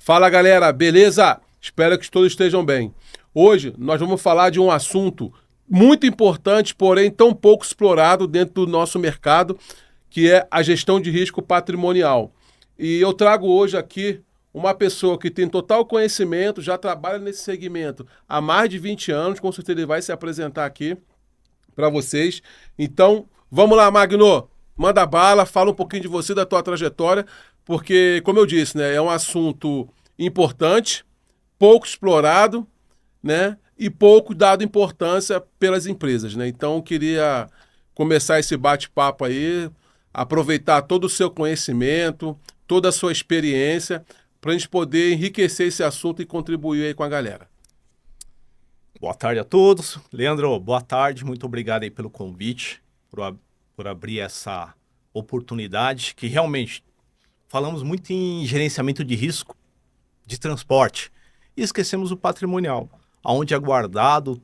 Fala galera, beleza? Espero que todos estejam bem. Hoje nós vamos falar de um assunto muito importante, porém tão pouco explorado dentro do nosso mercado, que é a gestão de risco patrimonial. E eu trago hoje aqui uma pessoa que tem total conhecimento, já trabalha nesse segmento há mais de 20 anos, com certeza ele vai se apresentar aqui para vocês. Então, vamos lá, Magno, manda bala, fala um pouquinho de você, da tua trajetória, porque, como eu disse, né, é um assunto importante, pouco explorado, né, e pouco dado importância pelas empresas, né? Então, eu queria começar esse bate-papo aí, aproveitar todo o seu conhecimento, toda a sua experiência, para a gente poder enriquecer esse assunto e contribuir aí com a galera. Boa tarde a todos. Leandro, boa tarde. Muito obrigado aí pelo convite, por abrir essa oportunidade, que realmente falamos muito em gerenciamento de risco de transporte e esquecemos o patrimonial, onde é guardado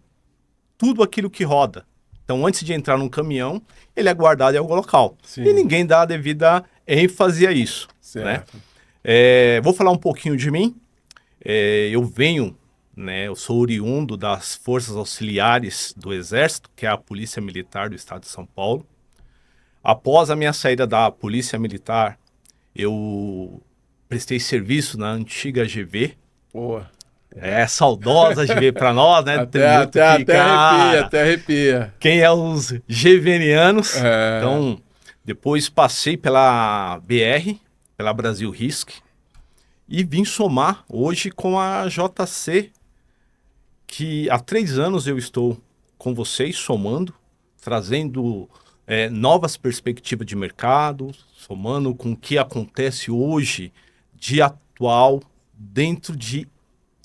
tudo aquilo que roda. Então, antes de entrar num caminhão, ele é guardado em algum local. Sim. E ninguém dá a devida ênfase a isso. Certo. Né? Vou falar um pouquinho de mim. Eu sou oriundo das Forças Auxiliares do Exército, que é a Polícia Militar do Estado de São Paulo. Após a minha saída da Polícia Militar, eu prestei serviço na antiga GV. Boa. Saudosa GV para nós, né? Até arrepia. Quem é os GVnianos? Então, depois passei pela BR, pela Brasil Risk, e vim somar hoje com a JC, que há 3 anos eu estou com vocês, somando, trazendo novas perspectivas de mercado, somando com o que acontece hoje de atual dentro de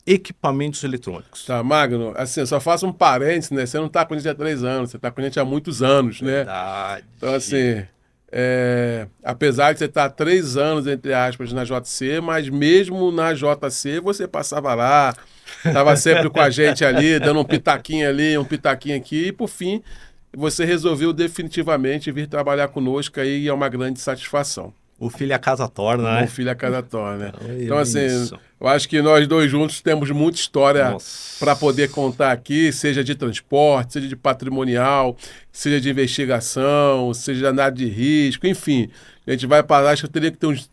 equipamentos eletrônicos. Tá, Magno, assim, só faço um parênteses, né? Você não está com a gente há 3 anos, você está com a gente há muitos anos, né? Verdade. Então, assim, apesar de você estar há 3 anos, entre aspas, na JC, mas mesmo na JC você passava lá, estava sempre com a gente ali, dando um pitaquinho ali, um pitaquinho aqui, e por fim, você resolveu definitivamente vir trabalhar conosco aí, e é uma grande satisfação. O filho a casa torna, né? O filho a casa torna, né? Então, assim, eu acho que nós dois juntos temos muita história para poder contar aqui, seja de transporte, seja de patrimonial, seja de investigação, seja de análise de risco, enfim. A gente vai parar, acho que eu teria que ter uns...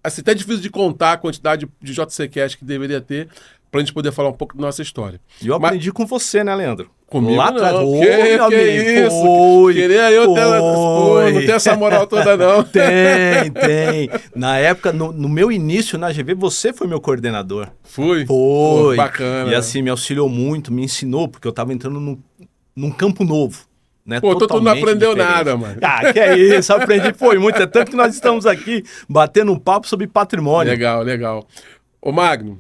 Assim, até difícil de contar a quantidade de JCcast que deveria ter para a gente poder falar um pouco da nossa história. E eu aprendi com você, né, Leandro? Comigo lá atrás. Que isso? Queria eu não ter essa moral toda, não. Tem. Na época, no meu início na GV, você foi meu coordenador. Foi? Foi. Bacana. E assim, me auxiliou muito, me ensinou, porque eu estava entrando num campo novo. Né? Pô, tu não aprendeu nada, mano. Que é isso, aprendi foi muito. É tanto que nós estamos aqui batendo um papo sobre patrimônio. Legal. Ô, Magno,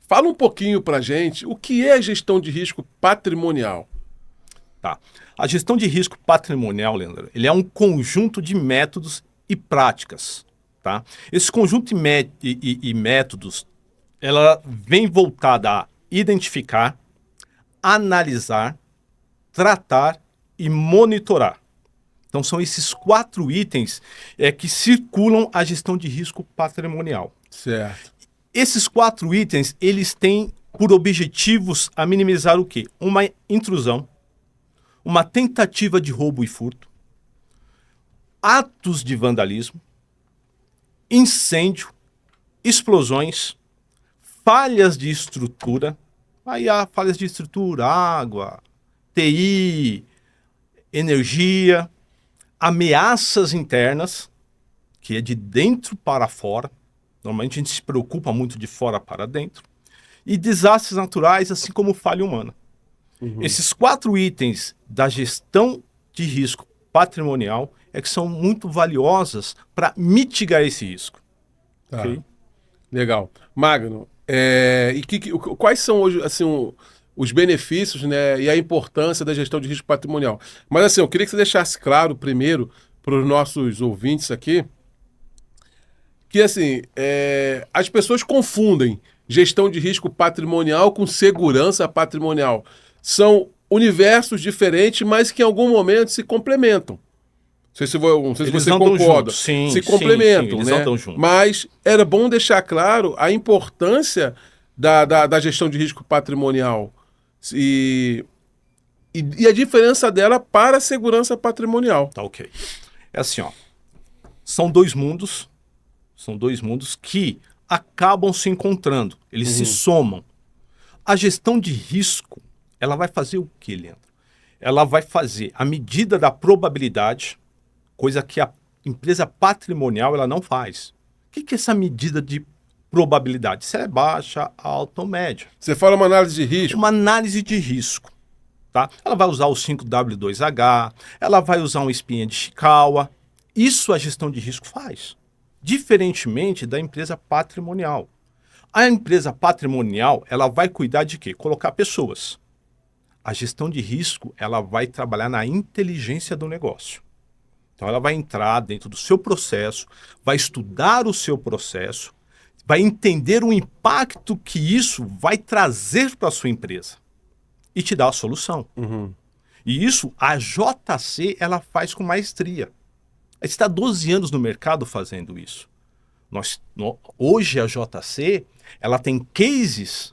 fala um pouquinho pra gente o que é a gestão de risco patrimonial. Tá. A gestão de risco patrimonial, Leandro, ele é um conjunto de métodos e práticas. Tá? Esse conjunto e métodos, ela vem voltada a identificar, analisar, tratar e monitorar. Então são esses 4 itens que circulam a gestão de risco patrimonial. Certo. Esses 4 itens, eles têm por objetivos a minimizar o quê? Uma intrusão, uma tentativa de roubo e furto, atos de vandalismo, incêndio, explosões, falhas de estrutura. Aí há falhas de estrutura, água, TI, energia, ameaças internas, que é de dentro para fora. Normalmente a gente se preocupa muito de fora para dentro. E desastres naturais, assim como falha humana. Uhum. Esses 4 itens da gestão de risco patrimonial que são muito valiosas para mitigar esse risco. Tá. Okay? Legal. Magno, quais são hoje assim, os benefícios, né, e a importância da gestão de risco patrimonial? Mas assim, eu queria que você deixasse claro primeiro para os nossos ouvintes aqui que assim, as pessoas confundem gestão de risco patrimonial com segurança patrimonial. São universos diferentes, mas que em algum momento se complementam. Não sei se Eles você andam concorda. juntos, sim, Se sim, complementam, sim, eles né? andam juntos. Mas era bom deixar claro a importância da gestão de risco patrimonial e, e a diferença dela para a segurança patrimonial. Tá ok. É assim, ó. São dois mundos que acabam se encontrando. Eles se somam. A gestão de risco, ela vai fazer o quê, Leandro? Ela vai fazer a medida da probabilidade, coisa que a empresa patrimonial ela não faz. O que é essa medida de probabilidade? Se ela é baixa, alta ou média? Você fala uma análise de risco. Uma análise de risco. Tá? Ela vai usar o 5W2H, ela vai usar um espinha de Chikawa. Isso a gestão de risco faz. Diferentemente da empresa patrimonial. A empresa patrimonial, ela vai cuidar de quê? Colocar pessoas. A gestão de risco, ela vai trabalhar na inteligência do negócio. Então, ela vai entrar dentro do seu processo, vai estudar o seu processo, vai entender o impacto que isso vai trazer para a sua empresa e te dar a solução. E isso, a JC, ela faz com maestria. Está há 12 anos no mercado fazendo isso. Hoje a JC, ela tem cases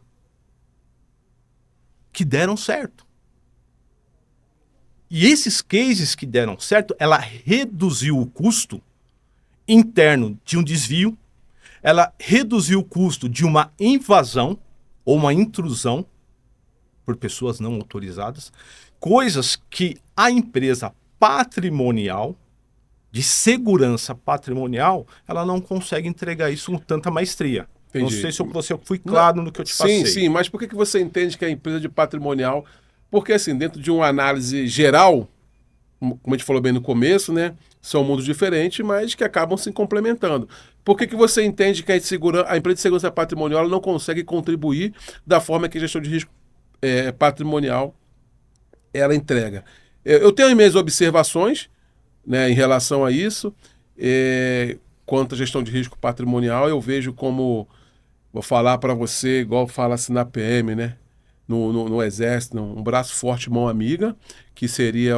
que deram certo. E esses cases que deram certo, ela reduziu o custo interno de um desvio, ela reduziu o custo de uma invasão ou uma intrusão por pessoas não autorizadas, coisas que a empresa patrimonial, de segurança patrimonial, ela não consegue entregar isso com tanta maestria. Entendi. Não sei se eu fui claro no que eu te passei. Sim, mas por que você entende que a empresa de patrimonial... Porque, assim, dentro de uma análise geral, como a gente falou bem no começo, né? São mundos diferentes, mas que acabam se complementando. Por que você entende que a empresa de segurança patrimonial ela não consegue contribuir da forma que a gestão de risco patrimonial ela entrega? Eu tenho as minhas observações, né, em relação a isso. Quanto à gestão de risco patrimonial, eu vejo como... Vou falar para você, igual fala-se na PM, né? No Exército, um braço forte, mão amiga, que seria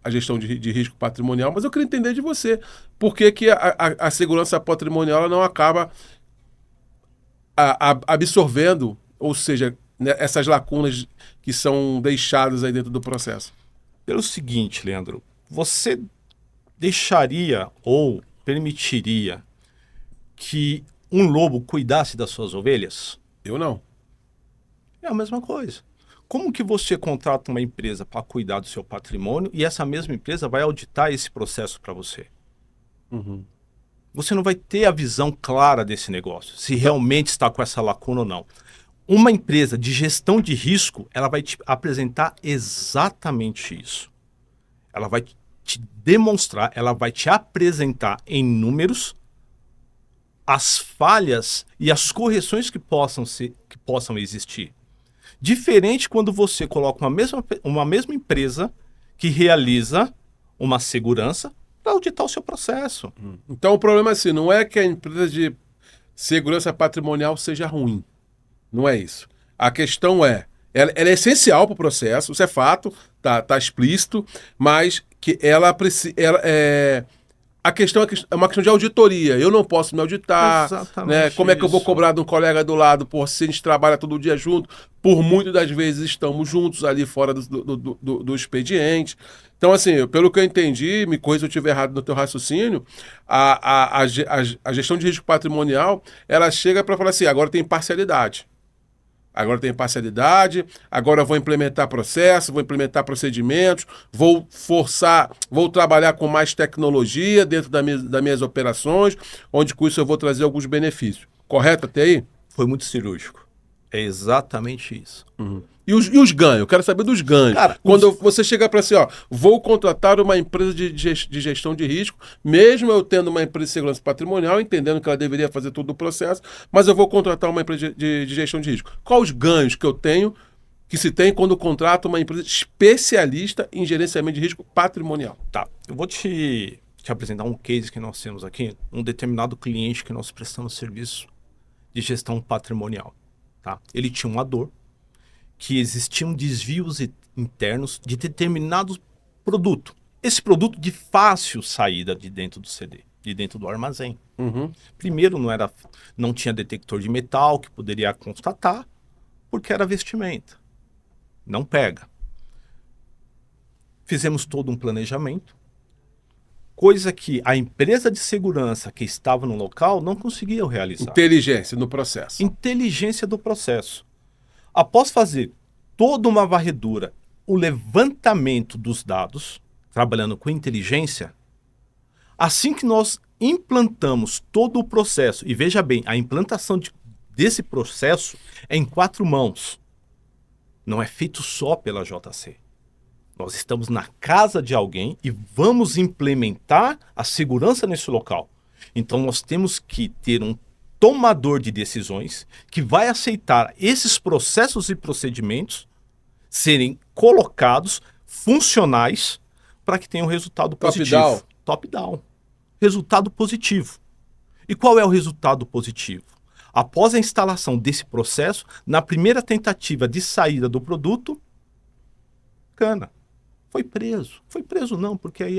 a gestão de risco patrimonial. Mas eu queria entender de você, por que a segurança patrimonial ela não acaba absorvendo, ou seja, né, essas lacunas que são deixadas aí dentro do processo? Pelo seguinte, Leandro, você deixaria ou permitiria que um lobo cuidasse das suas ovelhas? Eu não. É a mesma coisa. Como que você contrata uma empresa para cuidar do seu patrimônio e essa mesma empresa vai auditar esse processo para você? Você não vai ter a visão clara desse negócio, se realmente está com essa lacuna ou não. Uma empresa de gestão de risco, ela vai te apresentar exatamente isso. Ela vai te demonstrar, ela vai te apresentar em números as falhas e as correções que possam existir. Diferente quando você coloca uma mesma empresa que realiza uma segurança para auditar o seu processo. Então o problema é assim, não é que a empresa de segurança patrimonial seja ruim. Não é isso. A questão ela é essencial para o processo, isso é fato, tá explícito, mas que ela precisa... A questão é uma questão de auditoria. Eu não posso me auditar, né? Como é que eu vou cobrar de um colega do lado, se a gente trabalha todo dia junto, por muitas das vezes estamos juntos ali fora do expediente. Então, assim, pelo que eu entendi, me corrija se eu estiver errado no teu raciocínio, a gestão de risco patrimonial, ela chega para falar assim, agora tem parcialidade. Agora eu vou implementar processo, vou implementar procedimentos, vou trabalhar com mais tecnologia dentro das minhas operações, onde com isso eu vou trazer alguns benefícios. Correto até aí? Foi muito cirúrgico. É exatamente isso. E os ganhos? Eu quero saber dos ganhos. Cara, quando você chega para assim, vou contratar uma empresa de gestão de risco, mesmo eu tendo uma empresa de segurança patrimonial, entendendo que ela deveria fazer todo o processo, mas eu vou contratar uma empresa de gestão de risco. Quais os ganhos que eu tenho, que se tem quando contrato uma empresa especialista em gerenciamento de risco patrimonial? Tá, eu vou te apresentar um case que nós temos aqui, um determinado cliente que nós prestamos serviço de gestão patrimonial. Tá? Ele tinha uma dor, que existiam desvios internos de determinado produto. esse produto de fácil saída de dentro do CD, de dentro do armazém. Primeiro, não tinha detector de metal que poderia constatar, porque era vestimenta. Não pega. Fizemos todo um planejamento, coisa que a empresa de segurança que estava no local não conseguia realizar. Inteligência no processo. Inteligência do processo. Após fazer toda uma varredura, o levantamento dos dados, trabalhando com inteligência, assim que nós implantamos todo o processo, e veja bem, a implantação desse processo é em 4 mãos. Não é feito só pela JC. Nós estamos na casa de alguém e vamos implementar a segurança nesse local. Então nós temos que ter um tomador de decisões que vai aceitar esses processos e procedimentos serem colocados, funcionais, para que tenha um resultado positivo. Top-down. Resultado positivo. E qual é o resultado positivo? Após a instalação desse processo, na primeira tentativa de saída do produto, foi preso. Foi preso não, porque aí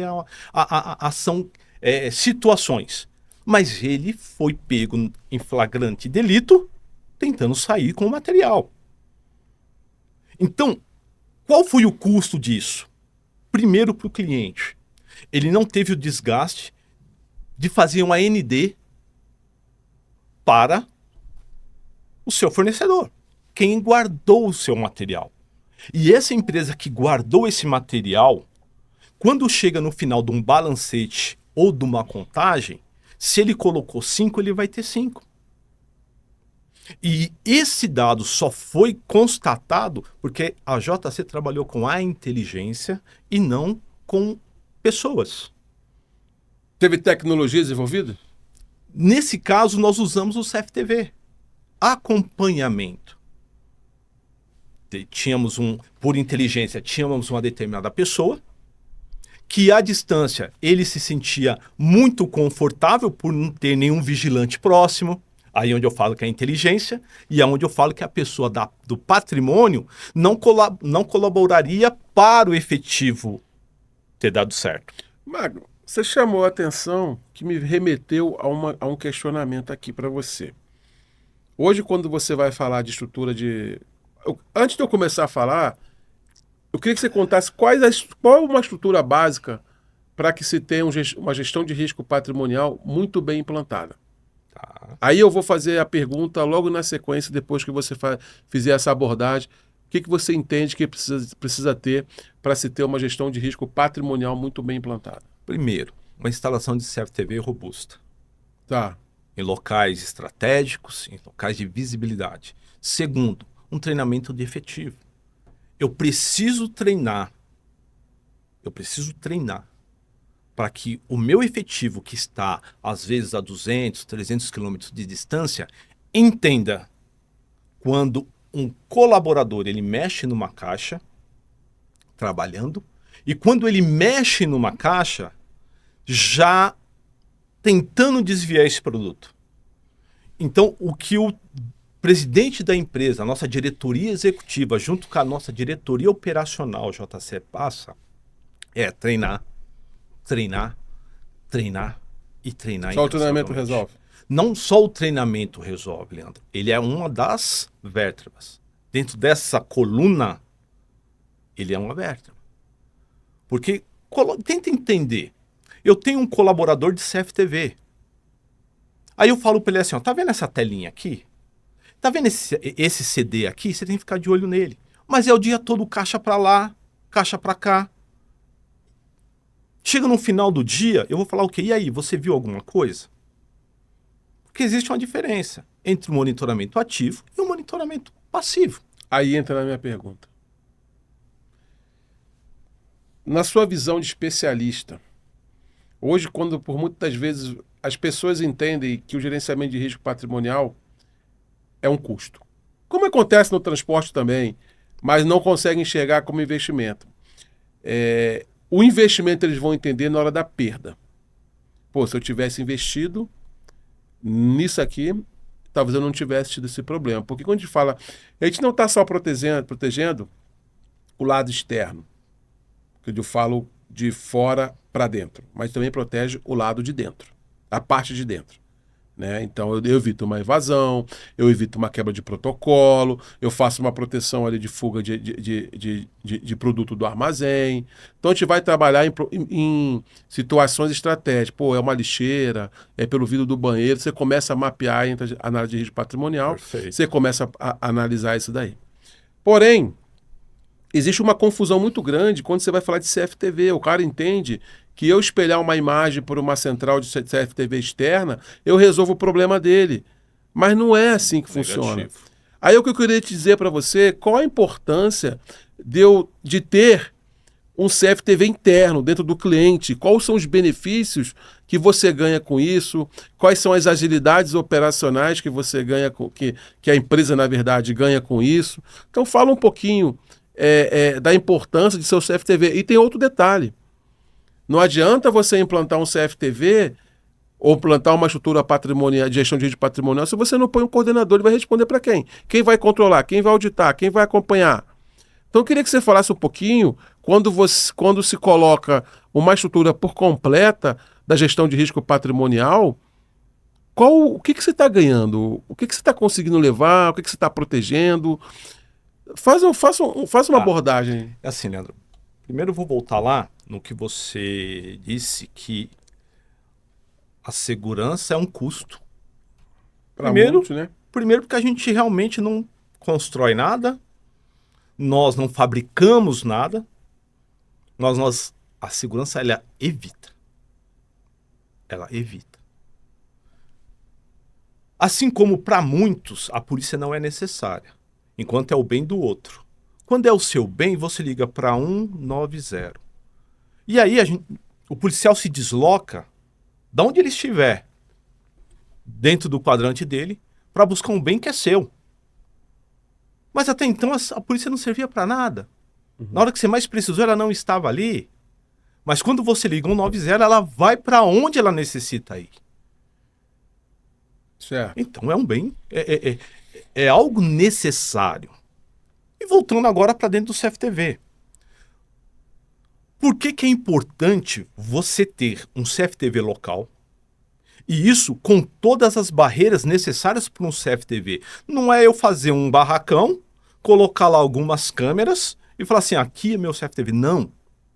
são situações. Mas ele foi pego em flagrante delito, tentando sair com o material. Então, qual foi o custo disso? Primeiro, para o cliente. Ele não teve o desgaste de fazer uma AND para o seu fornecedor, quem guardou o seu material. E essa empresa que guardou esse material, quando chega no final de um balancete ou de uma contagem, se ele colocou 5, ele vai ter 5. E esse dado só foi constatado porque a JC trabalhou com a inteligência e não com pessoas. Teve tecnologia desenvolvida? Nesse caso, nós usamos o CFTV. Acompanhamento. Por inteligência, tínhamos uma determinada pessoa que à distância ele se sentia muito confortável por não ter nenhum vigilante próximo. Aí onde eu falo que é inteligência e é onde eu falo que a pessoa do patrimônio não colaboraria para o efetivo ter dado certo. Magno, você chamou a atenção que me remeteu a um questionamento aqui para você. Hoje, quando você vai falar de estrutura de... Antes de eu começar a falar, eu queria que você contasse qual é uma estrutura básica para que se tenha uma gestão de risco patrimonial muito bem implantada. Tá. Aí eu vou fazer a pergunta logo na sequência, depois que você fizer essa abordagem. O que você entende que precisa ter para se ter uma gestão de risco patrimonial muito bem implantada? Primeiro, uma instalação de CFTV robusta. Tá. Em locais estratégicos, em locais de visibilidade. Segundo, um treinamento de efetivo. Eu preciso treinar para que o meu efetivo, que está às vezes a 200, 300 quilômetros de distância, entenda quando um colaborador ele mexe numa caixa, trabalhando, e quando ele mexe numa caixa, já tentando desviar esse produto. Então, o que o presidente da empresa, a nossa diretoria executiva, junto com a nossa diretoria operacional, JC, passa, é treinar. Só o treinamento resolve? Não só o treinamento resolve, Leandro. Ele é uma das vértebras. Dentro dessa coluna, ele é uma vértebra. Porque, tenta entender, eu tenho um colaborador de CFTV. Aí eu falo para ele assim, ó, tá vendo essa telinha aqui? Tá vendo esse CD aqui? Você tem que ficar de olho nele. Mas é o dia todo caixa para lá, caixa para cá. Chega no final do dia, eu vou falar o quê? E aí, você viu alguma coisa? Porque existe uma diferença entre o monitoramento ativo e o monitoramento passivo. Aí entra na minha pergunta. Na sua visão de especialista, hoje, quando por muitas vezes as pessoas entendem que o gerenciamento de risco patrimonial é um custo, como acontece no transporte também, mas não conseguem enxergar como investimento. O investimento eles vão entender na hora da perda. Pô, se eu tivesse investido nisso aqui, talvez eu não tivesse tido esse problema. Porque quando a gente fala, a gente não está só protegendo o lado externo, que eu falo de fora para dentro, mas também protege o lado de dentro, a parte de dentro. Né? Então eu evito uma evasão, eu evito uma quebra de protocolo, eu faço uma proteção ali de fuga de produto do armazém. Então a gente vai trabalhar em situações estratégicas. Pô, é uma lixeira, é pelo vidro do banheiro, você começa a mapear entre a análise de risco patrimonial, Perfeito. você começa a analisar isso daí. Porém, existe uma confusão muito grande quando você vai falar de CFTV. O cara entende que eu espelhar uma imagem por uma central de CFTV externa, eu resolvo o problema dele. Mas não é assim que funciona. Negativo. Aí o que eu queria te dizer para você, qual a importância de ter um CFTV interno dentro do cliente? Quais são os benefícios que você ganha com isso? Quais são as agilidades operacionais que você ganha, que a empresa, na verdade, ganha com isso? Então fala um pouquinho da importância de seu CFTV. E tem outro detalhe. Não adianta você implantar um CFTV ou implantar uma estrutura patrimonial, de gestão de rede patrimonial, se você não põe um coordenador, ele vai responder para quem? Quem vai controlar? Quem vai auditar? Quem vai acompanhar? Então eu queria que você falasse um pouquinho, quando se coloca uma estrutura por completa da gestão de risco patrimonial, o que você está ganhando? O que você está conseguindo levar? O que você está protegendo? Faça uma abordagem. É assim, Leandro. Primeiro eu vou voltar lá no que você disse, que a segurança é um custo. Para muitos, né? Primeiro porque a gente realmente não constrói nada, nós não fabricamos nada, a segurança ela evita. Ela evita. Assim como para muitos a polícia não é necessária, enquanto é o bem do outro. Quando é o seu bem, você liga para 190. E aí o policial se desloca de onde ele estiver, dentro do quadrante dele, para buscar um bem que é seu. Mas até então a polícia não servia para nada. Na hora que você mais precisou, ela não estava ali. Mas quando você liga 190, ela vai para onde ela necessita ir. Certo. Então é um bem, é algo necessário. E voltando agora para dentro do CFTV. Por que é importante você ter um CFTV local? E isso com todas as barreiras necessárias para um CFTV. Não é eu fazer um barracão, colocar lá algumas câmeras e falar assim, aqui é meu CFTV. Não.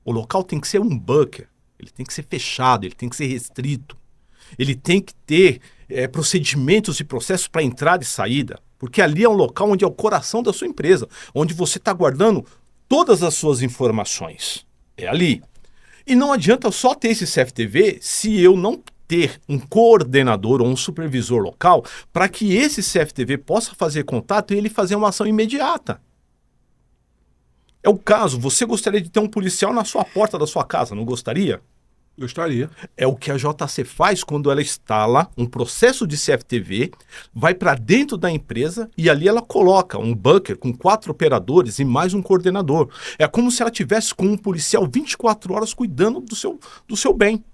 O local tem que ser um bunker. Ele tem que ser fechado, ele tem que ser restrito. Ele tem que ter procedimentos e processos para entrada e saída. Porque ali é um local onde é o coração da sua empresa, onde você está guardando todas as suas informações. É ali. E não adianta só ter esse CFTV se eu não ter um coordenador ou um supervisor local para que esse CFTV possa fazer contato e ele fazer uma ação imediata. É o caso, você gostaria de ter um policial na sua porta da sua casa, não gostaria? Gostaria. É o que a JC faz quando ela instala um processo de CFTV, vai para dentro da empresa e ali ela coloca um bunker com 4 operadores e mais um coordenador. É como se ela tivesse com um policial 24 horas cuidando do seu bem.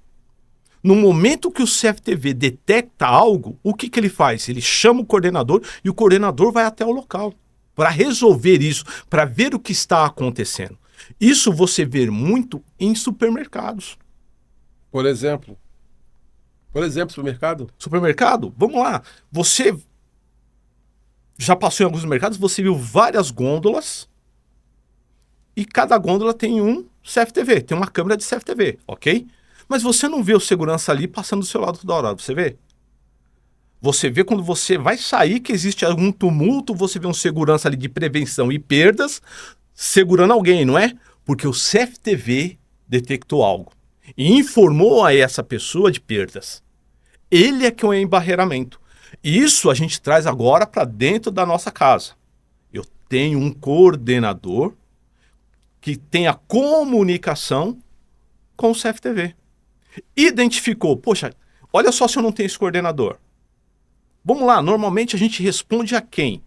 No momento que o CFTV detecta algo, o que ele faz? Ele chama o coordenador e o coordenador vai até o local para resolver isso, para ver o que está acontecendo. Isso você vê muito em supermercados. Por exemplo, supermercado? Supermercado? Vamos lá. Você já passou em alguns mercados, você viu várias gôndolas e cada gôndola tem um CFTV, tem uma câmera de CFTV, ok? Mas você não vê o segurança ali passando do seu lado toda hora, você vê? Você vê quando você vai sair que existe algum tumulto, você vê um segurança ali de prevenção e perdas segurando alguém, não é? Porque o CFTV detectou algo e informou a essa pessoa de perdas. Ele é que é o embarreiramento. Isso a gente traz agora para dentro da nossa casa. Eu tenho um coordenador que tem a comunicação com o CFTV. Identificou, poxa, olha só se eu não tenho esse coordenador. Vamos lá, normalmente a gente responde a quem?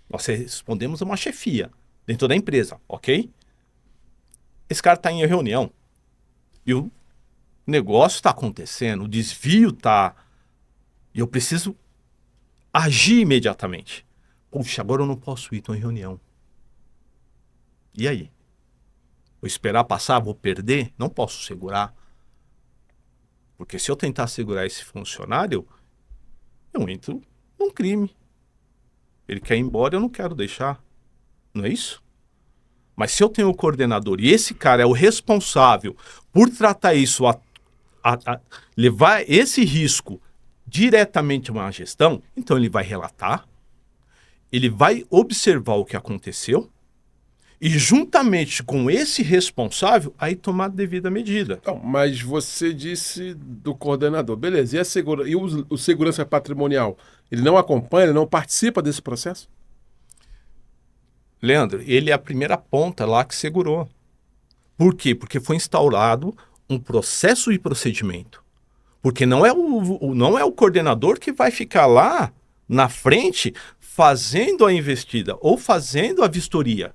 Nós respondemos a uma chefia dentro da empresa, ok? Esse cara está em reunião e o negócio está acontecendo, o desvio está... E eu preciso agir imediatamente. Puxa, agora eu não posso ir, estou em reunião. E aí? Vou esperar passar, vou perder? Não posso segurar. Porque se eu tentar segurar esse funcionário, eu entro num crime. Ele quer ir embora, eu não quero deixar. Não é isso? Mas se eu tenho o coordenador e esse cara é o responsável por tratar isso, levar esse risco diretamente a uma gestão, então ele vai relatar, ele vai observar o que aconteceu e juntamente com esse responsável, aí tomar a devida medida. Então, mas você disse do coordenador. Beleza, e o segurança patrimonial? Ele não acompanha, ele não participa desse processo? Leandro, ele é a primeira ponta lá que segurou. Por quê? Porque foi instaurado um processo e procedimento. Porque não é o coordenador que vai ficar lá na frente fazendo a investida ou fazendo a vistoria.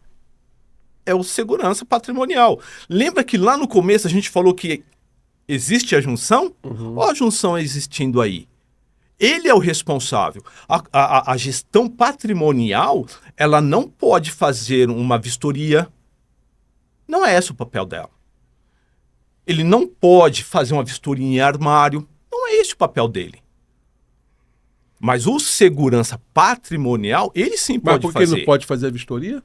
É o segurança patrimonial. Lembra que lá no começo a gente falou que existe a junção? Olha a junção existindo aí. Ele é o responsável. A gestão patrimonial, ela não pode fazer uma vistoria. Não é esse o papel dela. Ele não pode fazer uma vistoria em armário. Não é esse o papel dele. Mas o segurança patrimonial, ele sim pode fazer. Mas por que ele não pode fazer a vistoria?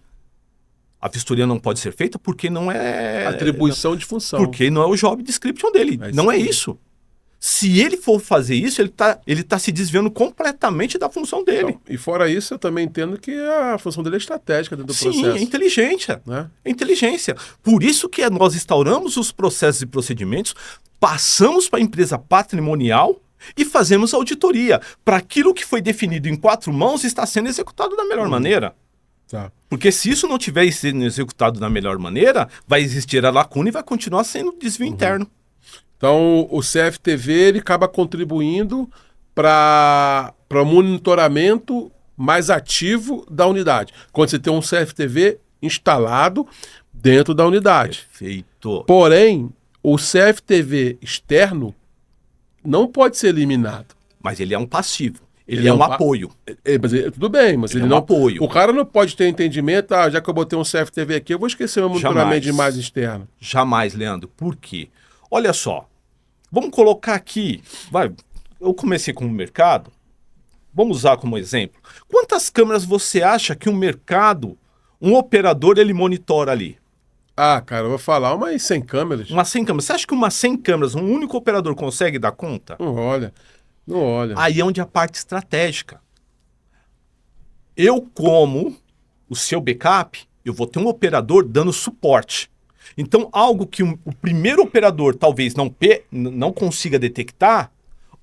A vistoria não pode ser feita porque não é... Atribuição de função. Porque não é o job description dele. Não é isso. Se ele for fazer isso, ele tá se desviando completamente da função dele. Então, e fora isso, eu também entendo que a função dele é estratégica dentro do processo. Sim, é inteligência. Né? É inteligência. Por isso que nós instauramos os processos e procedimentos, passamos para a empresa patrimonial e fazemos auditoria. Para aquilo que foi definido em 4 mãos, está sendo executado da melhor maneira. Tá. Porque se isso não tiver sendo executado da melhor maneira, vai existir a lacuna e vai continuar sendo desvio interno. Então, o CFTV ele acaba contribuindo para o monitoramento mais ativo da unidade. Quando você tem um CFTV instalado dentro da unidade. Perfeito. Porém, o CFTV externo não pode ser eliminado. Mas ele é um passivo. Ele é um apoio. Tudo bem, mas ele é um não... apoio. O cara não pode ter entendimento, já que eu botei um CFTV aqui, eu vou esquecer o monitoramento de imagem externa. Jamais, Leandro. Por quê? Olha só. Vamos colocar aqui... eu comecei com o mercado. Vamos usar como exemplo. Quantas câmeras você acha que um mercado, um operador, ele monitora ali? Ah, cara, eu vou falar umas 100 câmeras. Umas 100 câmeras. Você acha que umas 100 câmeras, um único operador consegue dar conta? Não olha. Não olha. Aí é onde a parte estratégica. Eu, como o seu backup, eu vou ter um operador dando suporte. Então, algo que o primeiro operador talvez não consiga detectar,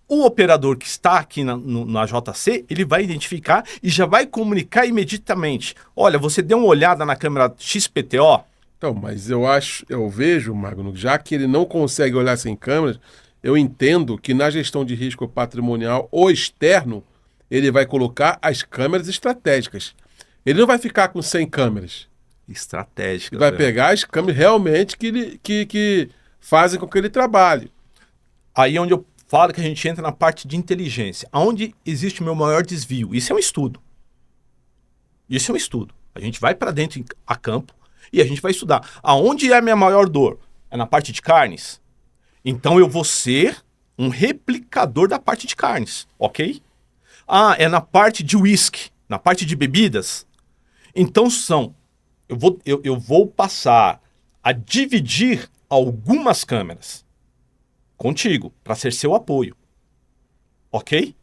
o operador que está aqui na JC, ele vai identificar e já vai comunicar imediatamente. Olha, você deu uma olhada na câmera XPTO? Então, mas eu vejo, Magno, já que ele não consegue olhar sem câmeras, eu entendo que na gestão de risco patrimonial ou externo, ele vai colocar as câmeras estratégicas. Ele não vai ficar com 100 câmeras. Estratégica. Vai pegar as câmeras realmente que fazem com que ele trabalhe. Aí é onde eu falo que a gente entra na parte de inteligência. Aonde existe o meu maior desvio? Isso é um estudo. Isso é um estudo. A gente vai para dentro a campo e a gente vai estudar. Aonde é a minha maior dor? É na parte de carnes? Então eu vou ser um replicador da parte de carnes, ok? Ah, é na parte de whisky, na parte de bebidas? Então eu vou passar a dividir algumas câmeras contigo, para ser seu apoio, ok?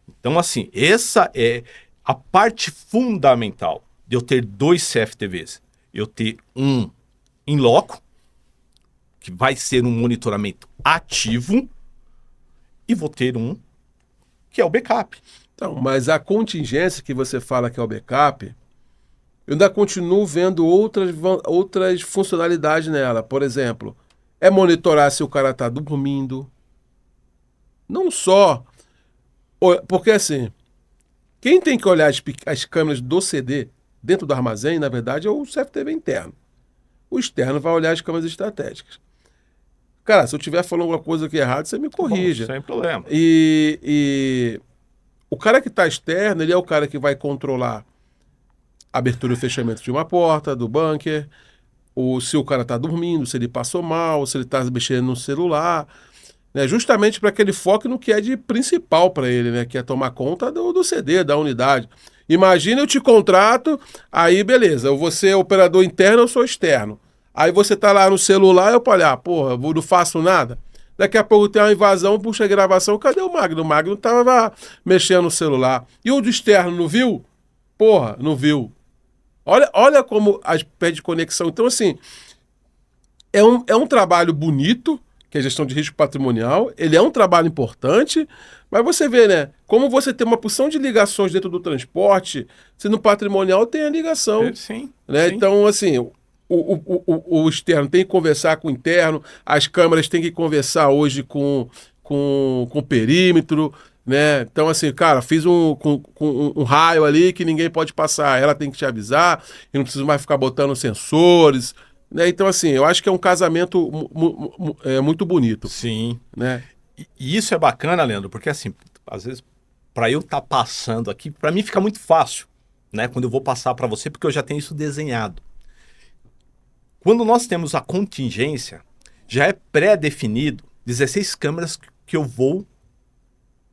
Então assim, essa é a parte fundamental de eu ter 2 CFTVs. Eu ter um in loco, que vai ser um monitoramento ativo, e vou ter um que é o backup. Então, mas a contingência que você fala que é o backup, eu ainda continuo vendo outras funcionalidades nela. Por exemplo, é monitorar se o cara está dormindo. Não só... Porque assim, quem tem que olhar as câmeras do CD dentro do armazém, na verdade, é o CFTV interno. O externo vai olhar as câmeras estratégicas. Cara, se eu estiver falando alguma coisa aqui errada, você me corrija. Bom, sem problema. E o cara que está externo, ele é o cara que vai controlar a abertura e o fechamento de uma porta, do bunker, ou se o cara está dormindo, se ele passou mal, se ele está mexendo no celular, né? Justamente para que ele foque no que é de principal para ele, né? Que é tomar conta do CD, da unidade. Imagina, eu te contrato, aí beleza, eu vou ser operador interno, eu sou externo. Aí você tá lá no celular, eu falo, porra, eu não faço nada. Daqui a pouco tem uma invasão, puxa a gravação, cadê o Magno? O Magno tava mexendo no celular. E o do externo, não viu? Porra, não viu. Olha como pede conexão. Então, assim, é um trabalho bonito, que é a gestão de risco patrimonial. Ele é um trabalho importante, mas você vê, né? Como você tem uma porção de ligações dentro do transporte, se no patrimonial tem a ligação. Sim. Né? Sim. Então, assim, o externo tem que conversar com o interno, as câmeras têm que conversar hoje com o perímetro. Né? Então, assim, cara, fiz um raio ali que ninguém pode passar. Ela tem que te avisar, e não precisa mais ficar botando sensores. Né? Então, assim, eu acho que é um casamento muito bonito. Sim. Né? E isso é bacana, Leandro, porque assim, às vezes, para eu estar passando aqui, para mim fica muito fácil, né? Quando eu vou passar para você, porque eu já tenho isso desenhado. Quando nós temos a contingência, já é pré-definido 16 câmeras que eu vou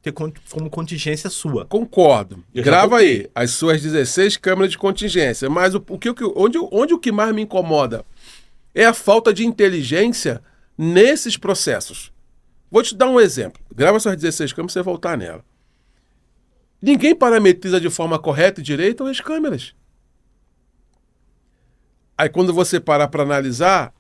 ter como contingência sua. Concordo. Eu Grava aí as suas 16 câmeras de contingência. Mas onde o que mais me incomoda é a falta de inteligência nesses processos. Vou te dar um exemplo. Grava suas 16 câmeras e você voltar nela. Ninguém parametriza de forma correta e direita as câmeras. Aí quando você parar para analisar,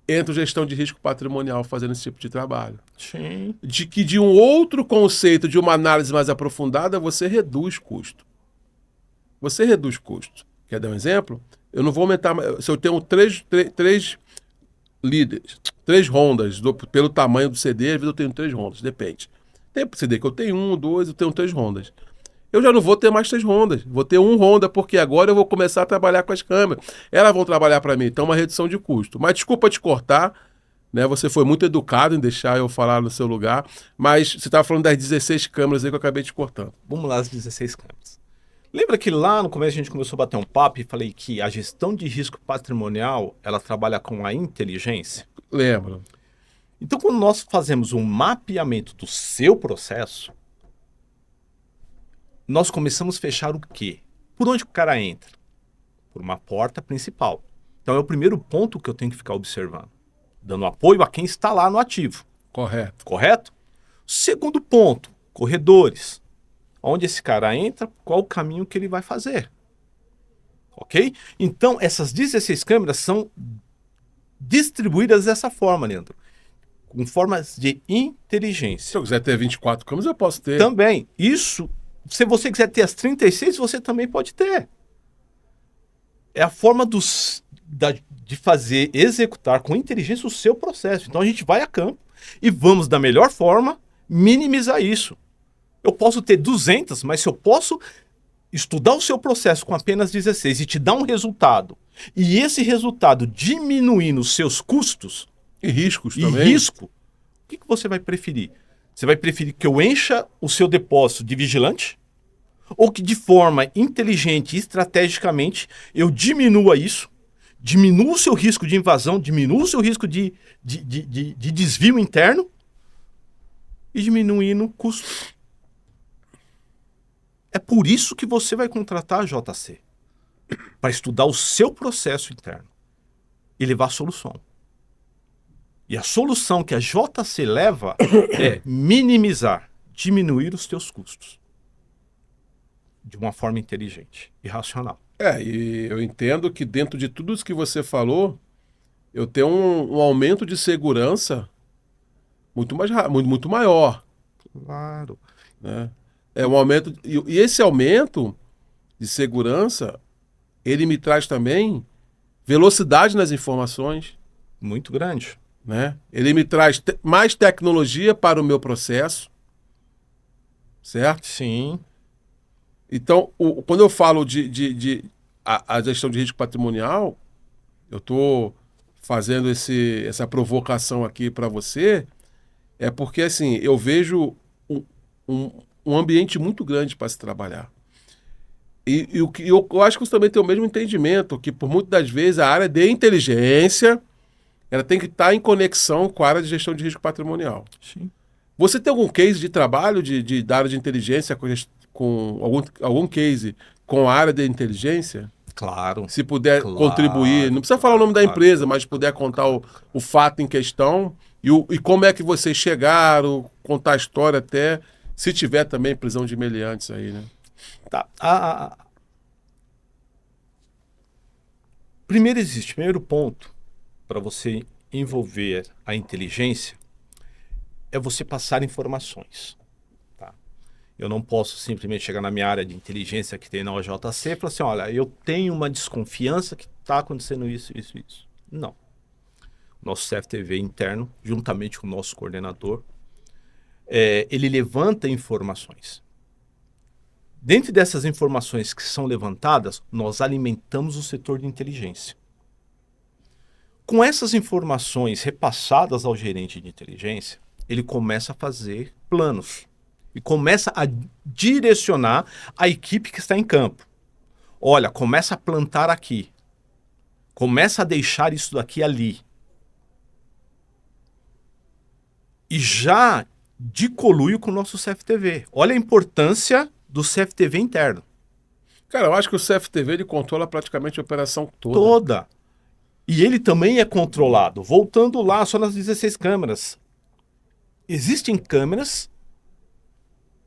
entra gestão de risco patrimonial fazendo esse tipo de trabalho. Sim. De um outro conceito, de uma análise mais aprofundada, você reduz custo. Você reduz custo. Quer dar um exemplo? Eu não vou aumentar... Se eu tenho três líderes, 3 rondas, pelo tamanho do CD, às vezes eu tenho 3 rondas, depende. Tem CD que eu tenho 1, 2, eu tenho 3 rondas. Eu já não vou ter mais 3 rondas, vou ter 1 ronda, porque agora eu vou começar a trabalhar com as câmeras. Elas vão trabalhar para mim, então uma redução de custo. Mas desculpa te cortar, né? Você foi muito educado em deixar eu falar no seu lugar, mas você estava falando das 16 câmeras aí que eu acabei te cortando. Vamos lá, as 16 câmeras. Lembra que lá no começo a gente começou a bater um papo e falei que a gestão de risco patrimonial, ela trabalha com a inteligência? Lembro. Então, quando nós fazemos um mapeamento do seu processo, nós começamos a fechar o quê? Por onde o cara entra? Por uma porta principal. Então, é o primeiro ponto que eu tenho que ficar observando. Dando apoio a quem está lá no ativo. Correto. Correto? Segundo ponto, corredores. Onde esse cara entra, qual o caminho que ele vai fazer. Ok? Então, essas 16 câmeras são distribuídas dessa forma, Leandro. Com formas de inteligência. Se eu quiser ter 24 câmeras, eu posso ter. Também. Isso, se você quiser ter as 36, você também pode ter. É a forma de fazer, executar com inteligência o seu processo. Então, a gente vai a campo e vamos, da melhor forma, minimizar isso. Eu posso ter 200, mas se eu posso estudar o seu processo com apenas 16 e te dar um resultado, e esse resultado diminuindo os seus custos E riscos e também. risco, o que você vai preferir? Você vai preferir que eu encha o seu depósito de vigilante? Ou que de forma inteligente e estrategicamente eu diminua isso, diminua o seu risco de invasão, diminua o seu risco de desvio interno e diminuindo o custo? É por isso que você vai contratar a JC, para estudar o seu processo interno e levar a solução. E a solução que a JC leva é minimizar, diminuir os teus custos de uma forma inteligente e racional. E eu entendo que dentro de tudo isso que você falou, eu tenho um aumento de segurança muito maior. Claro. Né? É um aumento. E esse aumento de segurança, ele me traz também velocidade nas informações. Muito grande. Né? Ele me traz mais tecnologia para o meu processo. Certo? Sim. Então, quando eu falo a gestão de risco patrimonial, eu estou fazendo essa provocação aqui para você, é porque assim, eu vejo um ambiente muito grande para se trabalhar. E o que eu acho que você também tem o mesmo entendimento, que por muitas das vezes a área de inteligência ela tem que estar em conexão com a área de gestão de risco patrimonial. Sim. Você tem algum case de trabalho da área de inteligência com algum case com a área de inteligência? Claro. Se puder Claro, contribuir, não precisa falar o nome da empresa, mas puder contar o fato em questão e como é que vocês chegaram, contar a história até, se tiver também prisão de meliantes aí, né? Tá. Primeiro ponto para você envolver a inteligência é você passar informações. Tá? Eu não posso simplesmente chegar na minha área de inteligência que tem na OJC e falar assim, olha, eu tenho uma desconfiança que está acontecendo isso. Não. Nosso CFTV interno, juntamente com o nosso coordenador, ele levanta informações. Dentro dessas informações que são levantadas, nós alimentamos o setor de inteligência. Com essas informações repassadas ao gerente de inteligência, ele começa a fazer planos e começa a direcionar a equipe que está em campo. Olha, começa a plantar aqui. Começa a deixar isso daqui ali. E já de coluio com o nosso CFTV. Olha a importância do CFTV interno. Cara, eu acho que o CFTV ele controla praticamente a operação toda. Toda. E ele também é controlado. Voltando lá, só nas 16 câmeras. Existem câmeras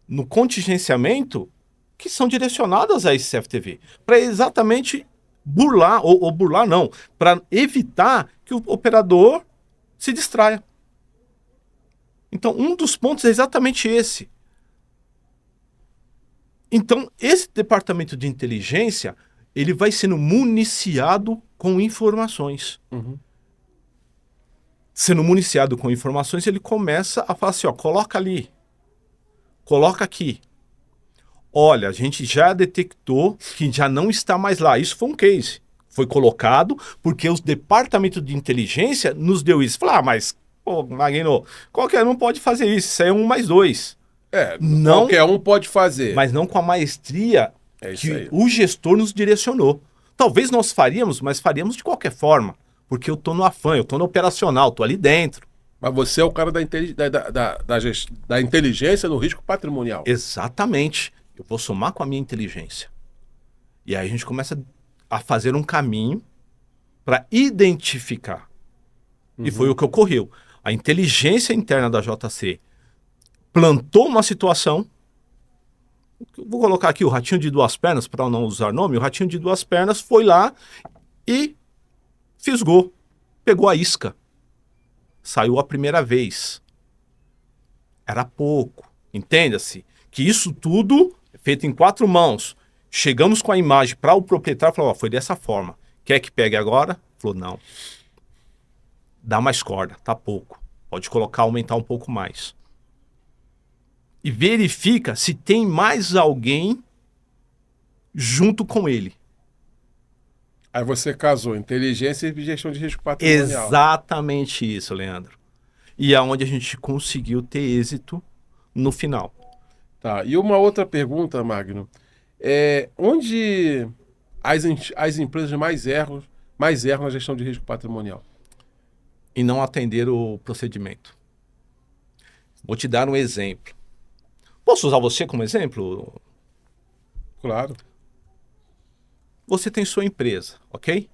no contingenciamento que são direcionadas a esse CFTV. Para exatamente burlar, ou burlar não, para evitar que o operador se distraia. Então, um dos pontos é exatamente esse. Então, esse departamento de inteligência, ele vai sendo municiado com informações. Uhum. Sendo municiado com informações, ele começa a falar assim, ó, coloca ali, coloca aqui. Olha, a gente já detectou que já não está mais lá. Isso foi um case. Foi colocado porque os departamentos de inteligência nos deu isso. Falar, mas, pô, Magno, qualquer um pode fazer isso. Isso aí é 1 mais 2. Não, qualquer um pode fazer. Mas não com a maestria isso aí. o gestor nos direcionou. Talvez nós faríamos, mas faríamos de qualquer forma. Porque eu estou no afã, eu estou no operacional, estou ali dentro. Mas você é o cara da inteligência no risco patrimonial. Exatamente. Eu vou somar com a minha inteligência. E aí a gente começa a fazer um caminho para identificar. E foi o que ocorreu. A inteligência interna da JC plantou uma situação. Vou colocar aqui o ratinho de 2 pernas, para não usar nome. O ratinho de 2 pernas foi lá e fisgou. Pegou a isca. Saiu a primeira vez. Era pouco. Entenda-se que isso tudo é feito em 4 mãos. Chegamos com a imagem para o proprietário e falou, foi dessa forma. Quer que pegue agora? Falou, não. Dá mais corda, tá pouco. Pode colocar, aumentar um pouco mais. E verifica se tem mais alguém junto com ele. Aí você casou inteligência e gestão de risco patrimonial. Exatamente isso, Leandro. E é onde a gente conseguiu ter êxito no final. Tá, e uma outra pergunta, Magno. Onde as empresas mais erram na gestão de risco patrimonial? E não atender o procedimento. Vou te dar um exemplo. Posso usar você como exemplo? Claro. Você tem sua empresa, ok?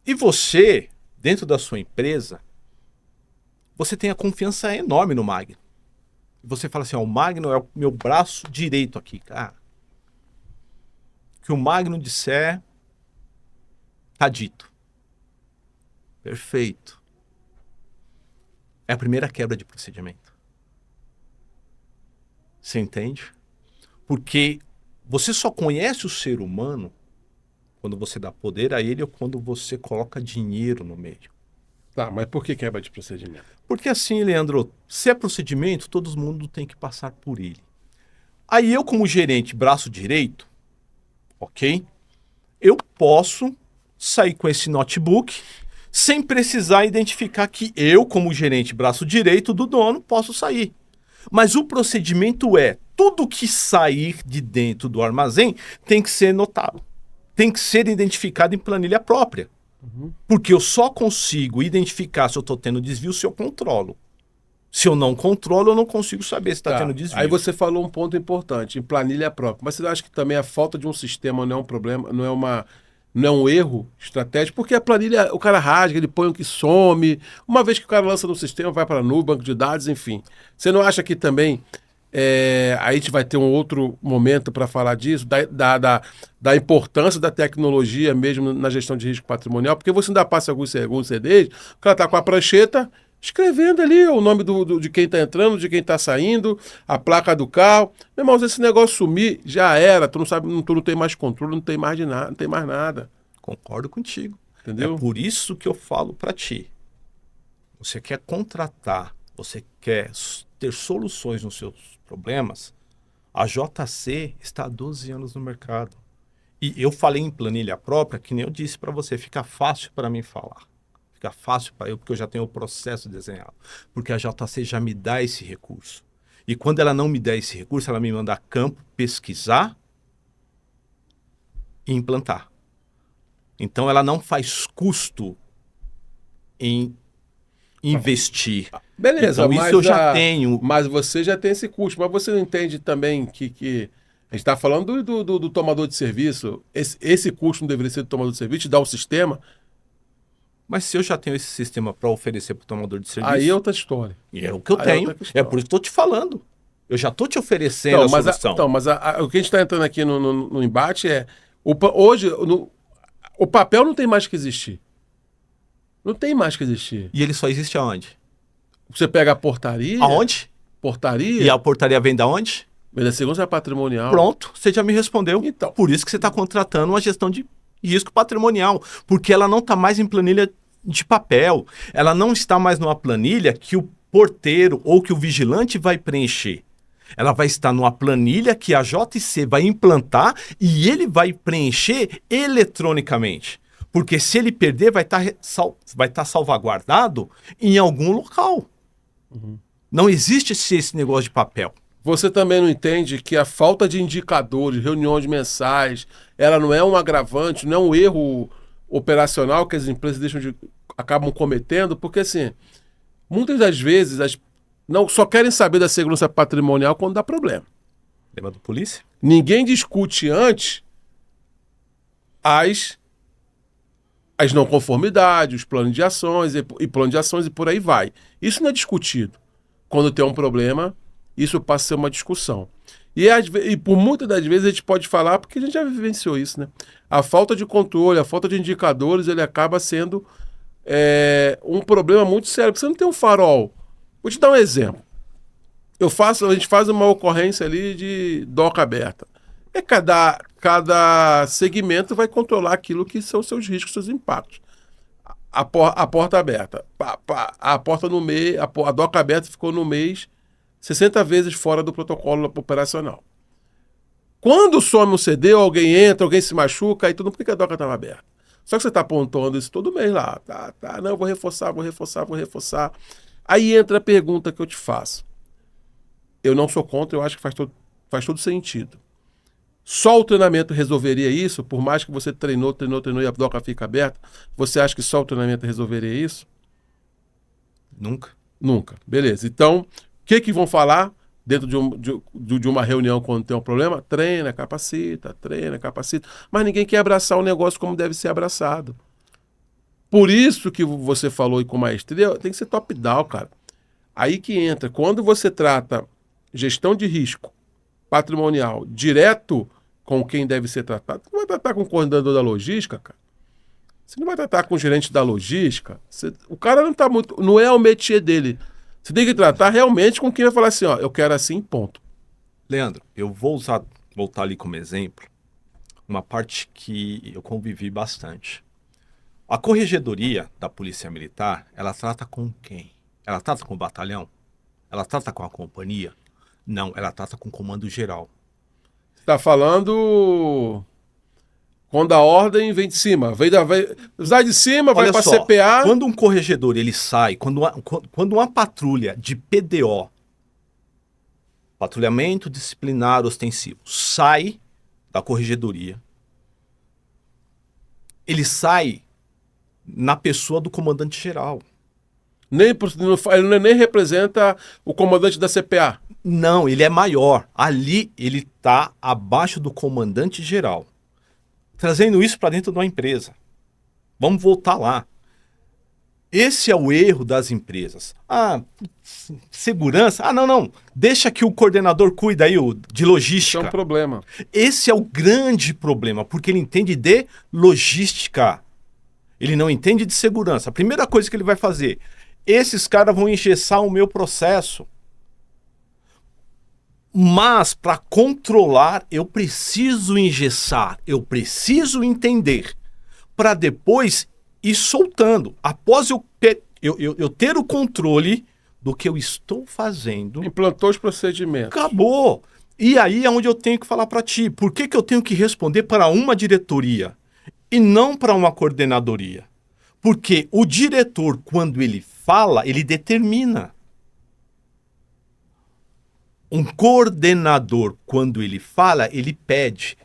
E você, dentro da sua empresa, você tem a confiança enorme no Magno. Você fala assim, ó, o Magno é o meu braço direito aqui, cara. O que o Magno disser, tá dito. Perfeito. É a primeira quebra de procedimento. Você entende? Porque você só conhece o ser humano quando você dá poder a ele ou quando você coloca dinheiro no meio. Tá, mas por que quebra de procedimento? Porque assim, Leandro, se é procedimento, todo mundo tem que passar por ele. Aí eu, como gerente braço direito, ok? Eu posso sair com esse notebook sem precisar identificar que eu, como gerente braço direito do dono, posso sair. Mas o procedimento é tudo que sair de dentro do armazém tem que ser notado. Tem que ser identificado em planilha própria. Porque eu só consigo identificar se eu estou tendo desvio se eu controlo. Se eu não controlo, eu não consigo saber se está tendo desvio. Aí você falou um ponto importante, em planilha própria. Mas você acha que também a falta de um sistema não é um problema, não é um erro estratégico? Porque a planilha, o cara rasga, ele põe o que some. Uma vez que o cara lança no sistema, vai para a nuvem, banco de dados, enfim. Você não acha que também aí a gente vai ter um outro momento para falar disso, da importância da tecnologia mesmo na gestão de risco patrimonial? Porque você ainda passa alguns CDs, o cara está com a prancheta escrevendo ali o nome de quem está entrando, de quem está saindo, a placa do carro. Meu irmão, se esse negócio sumir, já era. Tu não sabe, tu não tem mais controle, não tem mais de nada, não tem mais nada. Concordo contigo. Entendeu? É por isso que eu falo para ti. Você quer contratar, você quer ter soluções nos seus problemas, a JC está há 12 anos no mercado. E eu falei em planilha própria, que nem eu disse para você, fica fácil para mim falar. Fica fácil para eu, porque eu já tenho o processo desenhado. Porque a JC já me dá esse recurso. E quando ela não me der esse recurso, ela me manda a campo pesquisar e implantar. Então ela não faz custo em investir. Beleza, então, mas isso eu já tenho. Mas você já tem esse custo. Mas você não entende também que a gente está falando do tomador de serviço. Esse custo não deveria ser do tomador de serviço, te dá o sistema. Mas se eu já tenho esse sistema para oferecer para o tomador de serviço... Aí é outra história. E é o que eu tenho. É por isso que estou te falando. Eu já estou te oferecendo então, a solução. Mas o que a gente está entrando aqui no embate é... Hoje, o papel não tem mais que existir. Não tem mais que existir. E ele só existe aonde? Você pega a portaria... Aonde? Portaria... E a portaria vem da onde? Vem da segurança patrimonial. Pronto, você já me respondeu. Então. Por isso que você está contratando uma gestão de risco patrimonial. Porque ela não está mais em planilha de papel. Ela não está mais numa planilha que o porteiro ou que o vigilante vai preencher. Ela vai estar numa planilha que a JC vai implantar e ele vai preencher eletronicamente. Porque se ele perder, vai estar salvaguardado em algum local. Não existe esse negócio de papel. Você também não entende que a falta de indicadores, reuniões mensais, ela não é um agravante, não é um erro operacional que as empresas acabam cometendo? Porque, assim, muitas das vezes não só querem saber da segurança patrimonial quando dá problema. Lembra do polícia? Ninguém discute antes as não conformidades, os planos de ações e plano de ações e por aí vai. Isso não é discutido. Quando tem um problema, isso passa a ser uma discussão. E por muitas das vezes a gente pode falar, porque a gente já vivenciou isso, né? A falta de controle, a falta de indicadores, ele acaba sendo um problema muito sério. Porque você não tem um farol. Vou te dar um exemplo. A gente faz uma ocorrência ali de doca aberta. Cada segmento vai controlar aquilo que são seus riscos, seus impactos. A porta aberta. A porta no meio, a doca aberta ficou no mês 60 vezes fora do protocolo operacional. Quando some um CD, ou alguém entra, alguém se machuca, aí tudo, por que a doca estava aberta? Só que você está pontuando isso todo mês lá. Tá, não, vou reforçar. Aí entra a pergunta que eu te faço. Eu não sou contra, eu acho que faz todo sentido. Só o treinamento resolveria isso? Por mais que você treinou e a doca fica aberta, você acha que só o treinamento resolveria isso? Nunca. Nunca. Beleza. Então, o que vão falar dentro de uma reunião quando tem um problema? Treina, capacita. Mas ninguém quer abraçar o negócio como deve ser abraçado. Por isso que você falou e com maestria, tem que ser top-down, cara. Aí que entra. Quando você trata gestão de risco patrimonial direto com quem deve ser tratado, você não vai tratar com o coordenador da logística, cara. Você não vai tratar com o gerente da logística. O cara não tá muito... Não é o métier dele. Você tem que tratar realmente com quem vai falar assim, ó, eu quero assim, ponto. Leandro, eu vou voltar ali como exemplo uma parte que eu convivi bastante. A corregedoria da Polícia Militar, ela trata com quem? Ela trata com o batalhão? Ela trata com a companhia? Não, ela trata com o comando geral. Você está falando... Quando a ordem vem de cima, vai de cima, vai para CPA. Quando um corregedor ele sai, quando uma patrulha de PDO patrulhamento disciplinar ostensivo, sai da corregedoria, ele sai na pessoa do comandante-geral. Ele nem representa o comandante da CPA. Não, ele é maior. Ali ele está abaixo do comandante-geral. Trazendo isso para dentro de uma empresa. Vamos voltar lá. Esse é o erro das empresas. Segurança? Não. Deixa que o coordenador cuida aí de logística. Isso é um problema. Esse é o grande problema, porque ele entende de logística. Ele não entende de segurança. A primeira coisa que ele vai fazer, esses caras vão engessar o meu processo. Mas para controlar, eu preciso engessar, eu preciso entender, para depois ir soltando. Após eu ter o controle do que eu estou fazendo. Implantou os procedimentos. Acabou. E aí é onde eu tenho que falar para ti. Por que eu tenho que responder para uma diretoria e não para uma coordenadoria? Porque o diretor, quando ele fala, ele determina. Um coordenador, quando ele fala, ele pede.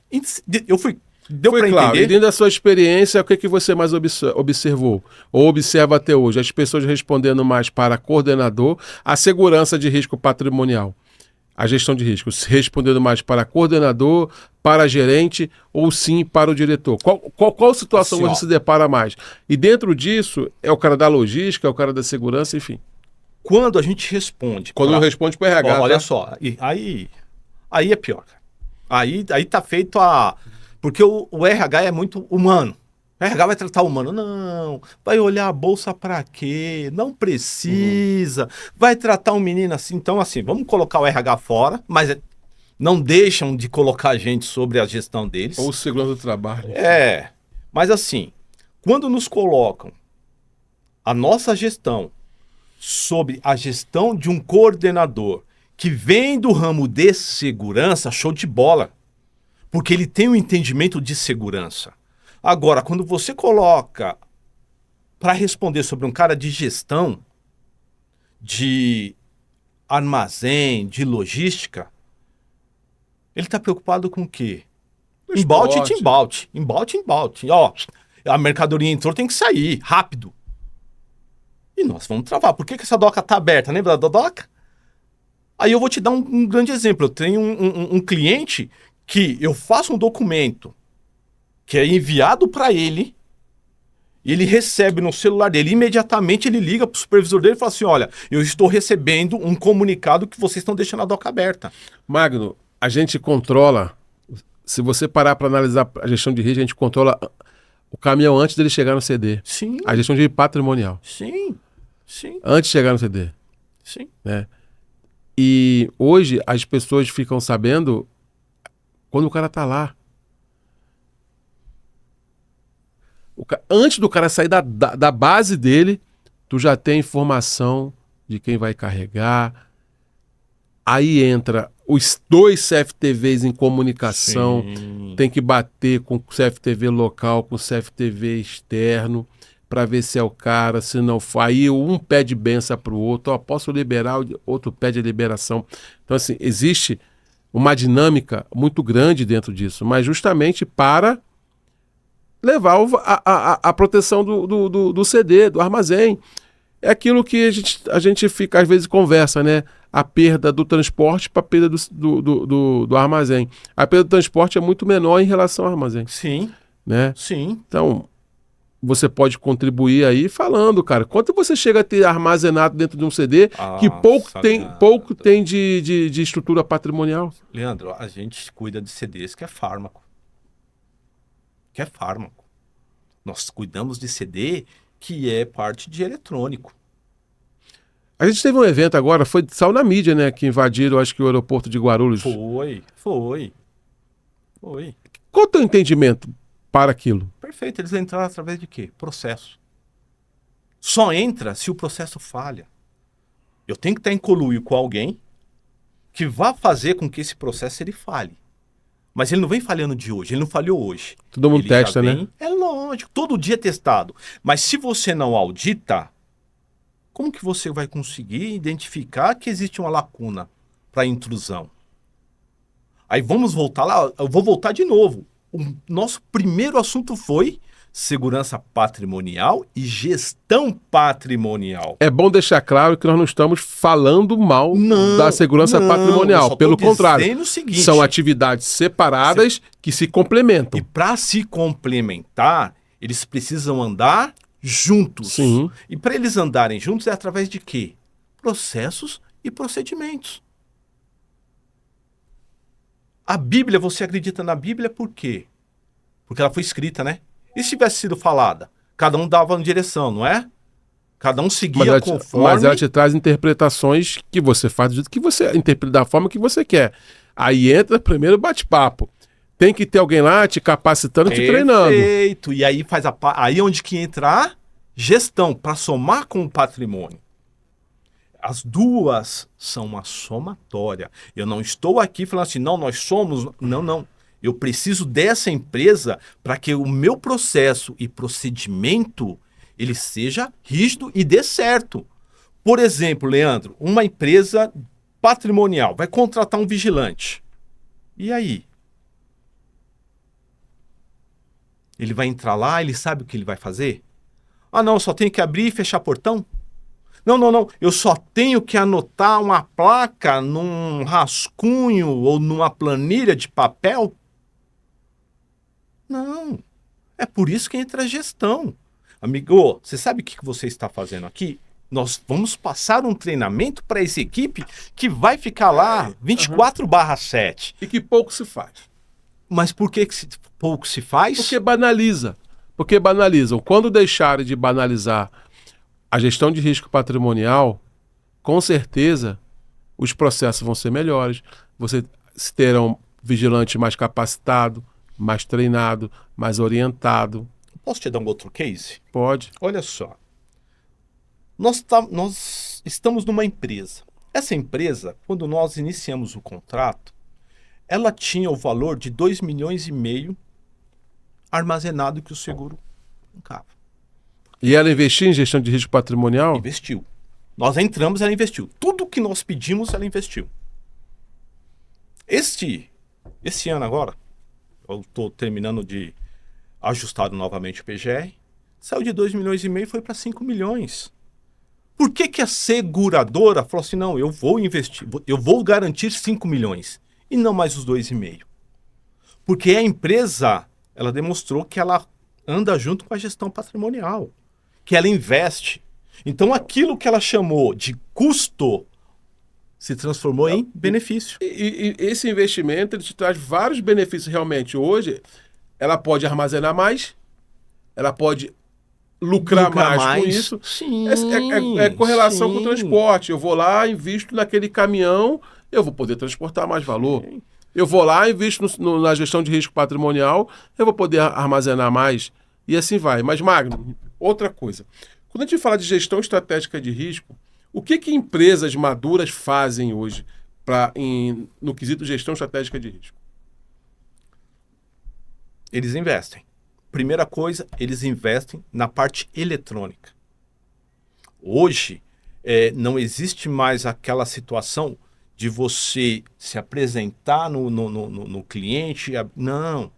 Deu para claro. entender? E dentro da sua experiência, o que você mais observou? Ou observa até hoje? As pessoas respondendo mais para coordenador, a segurança de risco patrimonial, a gestão de riscos, respondendo mais para coordenador, para gerente ou sim para o diretor? Qual situação Assim, você se depara mais? E dentro disso, é o cara da logística, é o cara da segurança, enfim. Quando a gente responde... Quando responde para o RH. Olha tá? só, aí é pior. Aí tá feito a... Porque o RH é muito humano. O RH vai tratar o humano. Não, vai olhar a bolsa para quê? Não precisa. Vai tratar um menino assim. Então, assim, vamos colocar o RH fora, mas não deixam de colocar a gente sobre a gestão deles. Ou segurança do trabalho. Mas assim, quando nos colocam a nossa gestão sobre a gestão de um coordenador que vem do ramo de segurança, show de bola. Porque ele tem um entendimento de segurança. Agora, quando você coloca para responder sobre um cara de gestão, de armazém, de logística, ele está preocupado com o quê? Embalte e timbalte. Embalte e embalte. Ó, a mercadoria entrou, tem que sair, rápido. E nós vamos travar. Por que essa doca está aberta? Lembra da doca? Aí eu vou te dar um grande exemplo. Eu tenho um cliente que eu faço um documento que é enviado para ele, e ele recebe no celular dele, imediatamente ele liga para o supervisor dele e fala assim, olha, eu estou recebendo um comunicado que vocês estão deixando a doca aberta. Magno, a gente controla, se você parar para analisar a gestão de risco, a gente controla o caminhão antes dele chegar no CD. Sim. A gestão de patrimonial. Sim. Antes de chegar no CD. Sim. Né? E hoje as pessoas ficam sabendo quando o cara tá lá. Antes do cara sair da base dele, tu já tem informação de quem vai carregar. Aí entra os dois CFTVs em comunicação. Sim. Tem que bater com o CFTV local, com o CFTV externo, para ver se é o cara, se não for. Aí um pede benção para o outro, ó, posso liberar, o outro pede a liberação. Então, assim, existe uma dinâmica muito grande dentro disso, mas justamente para levar a proteção do CD, do armazém. É aquilo que a gente fica, às vezes, conversa, né? A perda do transporte para a perda do armazém. A perda do transporte é muito menor em relação ao armazém. Sim. Né? Sim. Então, você pode contribuir aí falando, cara. Quanto você chega a ter armazenado dentro de um CD que pouco tem de estrutura patrimonial? Leandro, a gente cuida de CDs que é fármaco. Nós cuidamos de CD que é parte de eletrônico. A gente teve um evento agora, saiu na mídia, né? Que invadiram, acho que o aeroporto de Guarulhos. Foi. Qual o teu entendimento para aquilo? Perfeito, eles entraram através de quê? Processo. Só entra se o processo falha. Eu tenho que estar em conluio com alguém que vá fazer com que esse processo ele falhe. Mas ele não vem falhando de hoje, ele não falhou hoje. Todo mundo testa, né? É lógico, todo dia é testado. Mas se você não audita, como que você vai conseguir identificar que existe uma lacuna para intrusão. Aí vamos voltar lá, eu vou voltar de novo. O nosso primeiro assunto foi segurança patrimonial e gestão patrimonial. É bom deixar claro que nós não estamos falando mal da segurança patrimonial. Eu só Pelo tô contrário, dizendo o seguinte, são atividades separadas que se complementam. E para se complementar, eles precisam andar juntos. Sim. E para eles andarem juntos é através de quê? Processos e procedimentos. A Bíblia, você acredita na Bíblia por quê? Porque ela foi escrita, né? E se tivesse sido falada? Cada um dava uma direção, não é? Cada um seguia conforme... Mas ela te traz interpretações que você faz do jeito que você interpreta, da forma que você quer. Aí entra primeiro bate-papo. Tem que ter alguém lá te capacitando, te treinando. Perfeito. E aí aí onde que entra a gestão, para somar com o patrimônio. As duas são uma somatória. Eu não estou aqui falando assim, não, nós somos... Não. Eu preciso dessa empresa para que o meu processo e procedimento ele seja rígido e dê certo. Por exemplo, Leandro, uma empresa patrimonial vai contratar um vigilante. E aí? Ele vai entrar lá, ele sabe o que ele vai fazer? Ah, não, eu só tenho que abrir e fechar portão? Não. Eu só tenho que anotar uma placa num rascunho ou numa planilha de papel? Não. É por isso que entra a gestão. Amigo, você sabe o que você está fazendo aqui? Nós vamos passar um treinamento para essa equipe que vai ficar lá 24/7. E que pouco se faz. Mas por que pouco se faz? Porque banaliza. Porque banalizam. Quando deixarem de banalizar a gestão de risco patrimonial, com certeza os processos vão ser melhores. Você terão vigilante mais capacitado, mais treinado, mais orientado. Posso te dar um outro case? Pode. Olha só. Nós estamos numa empresa. Essa empresa, quando nós iniciamos o contrato, ela tinha o valor de 2,5 milhões armazenado que o seguro bancava. E ela investiu em gestão de risco patrimonial? Investiu. Nós entramos, ela investiu. Tudo que nós pedimos, ela investiu. Esse ano agora, eu estou terminando de ajustar novamente o PGR, saiu de 2,5 milhões e foi para 5 milhões. Por que a seguradora falou assim, não, eu vou investir, eu vou garantir 5 milhões e não mais os 2,5? Porque a empresa, ela demonstrou que ela anda junto com a gestão patrimonial, que ela investe. Então aquilo que ela chamou de custo se transformou em benefício. E esse investimento ele te traz vários benefícios realmente. Hoje, ela pode armazenar mais, ela pode lucrar mais com isso. Sim, é correlação com o sim. transporte. Eu vou lá, invisto naquele caminhão, eu vou poder transportar mais valor. Eu vou lá, invisto na gestão de risco patrimonial, eu vou poder armazenar mais. E assim vai. Mas, Magno, outra coisa. Quando a gente fala de gestão estratégica de risco, o que empresas maduras fazem hoje no quesito gestão estratégica de risco? Eles investem. Primeira coisa, eles investem na parte eletrônica. Hoje, não existe mais aquela situação de você se apresentar no cliente. Não.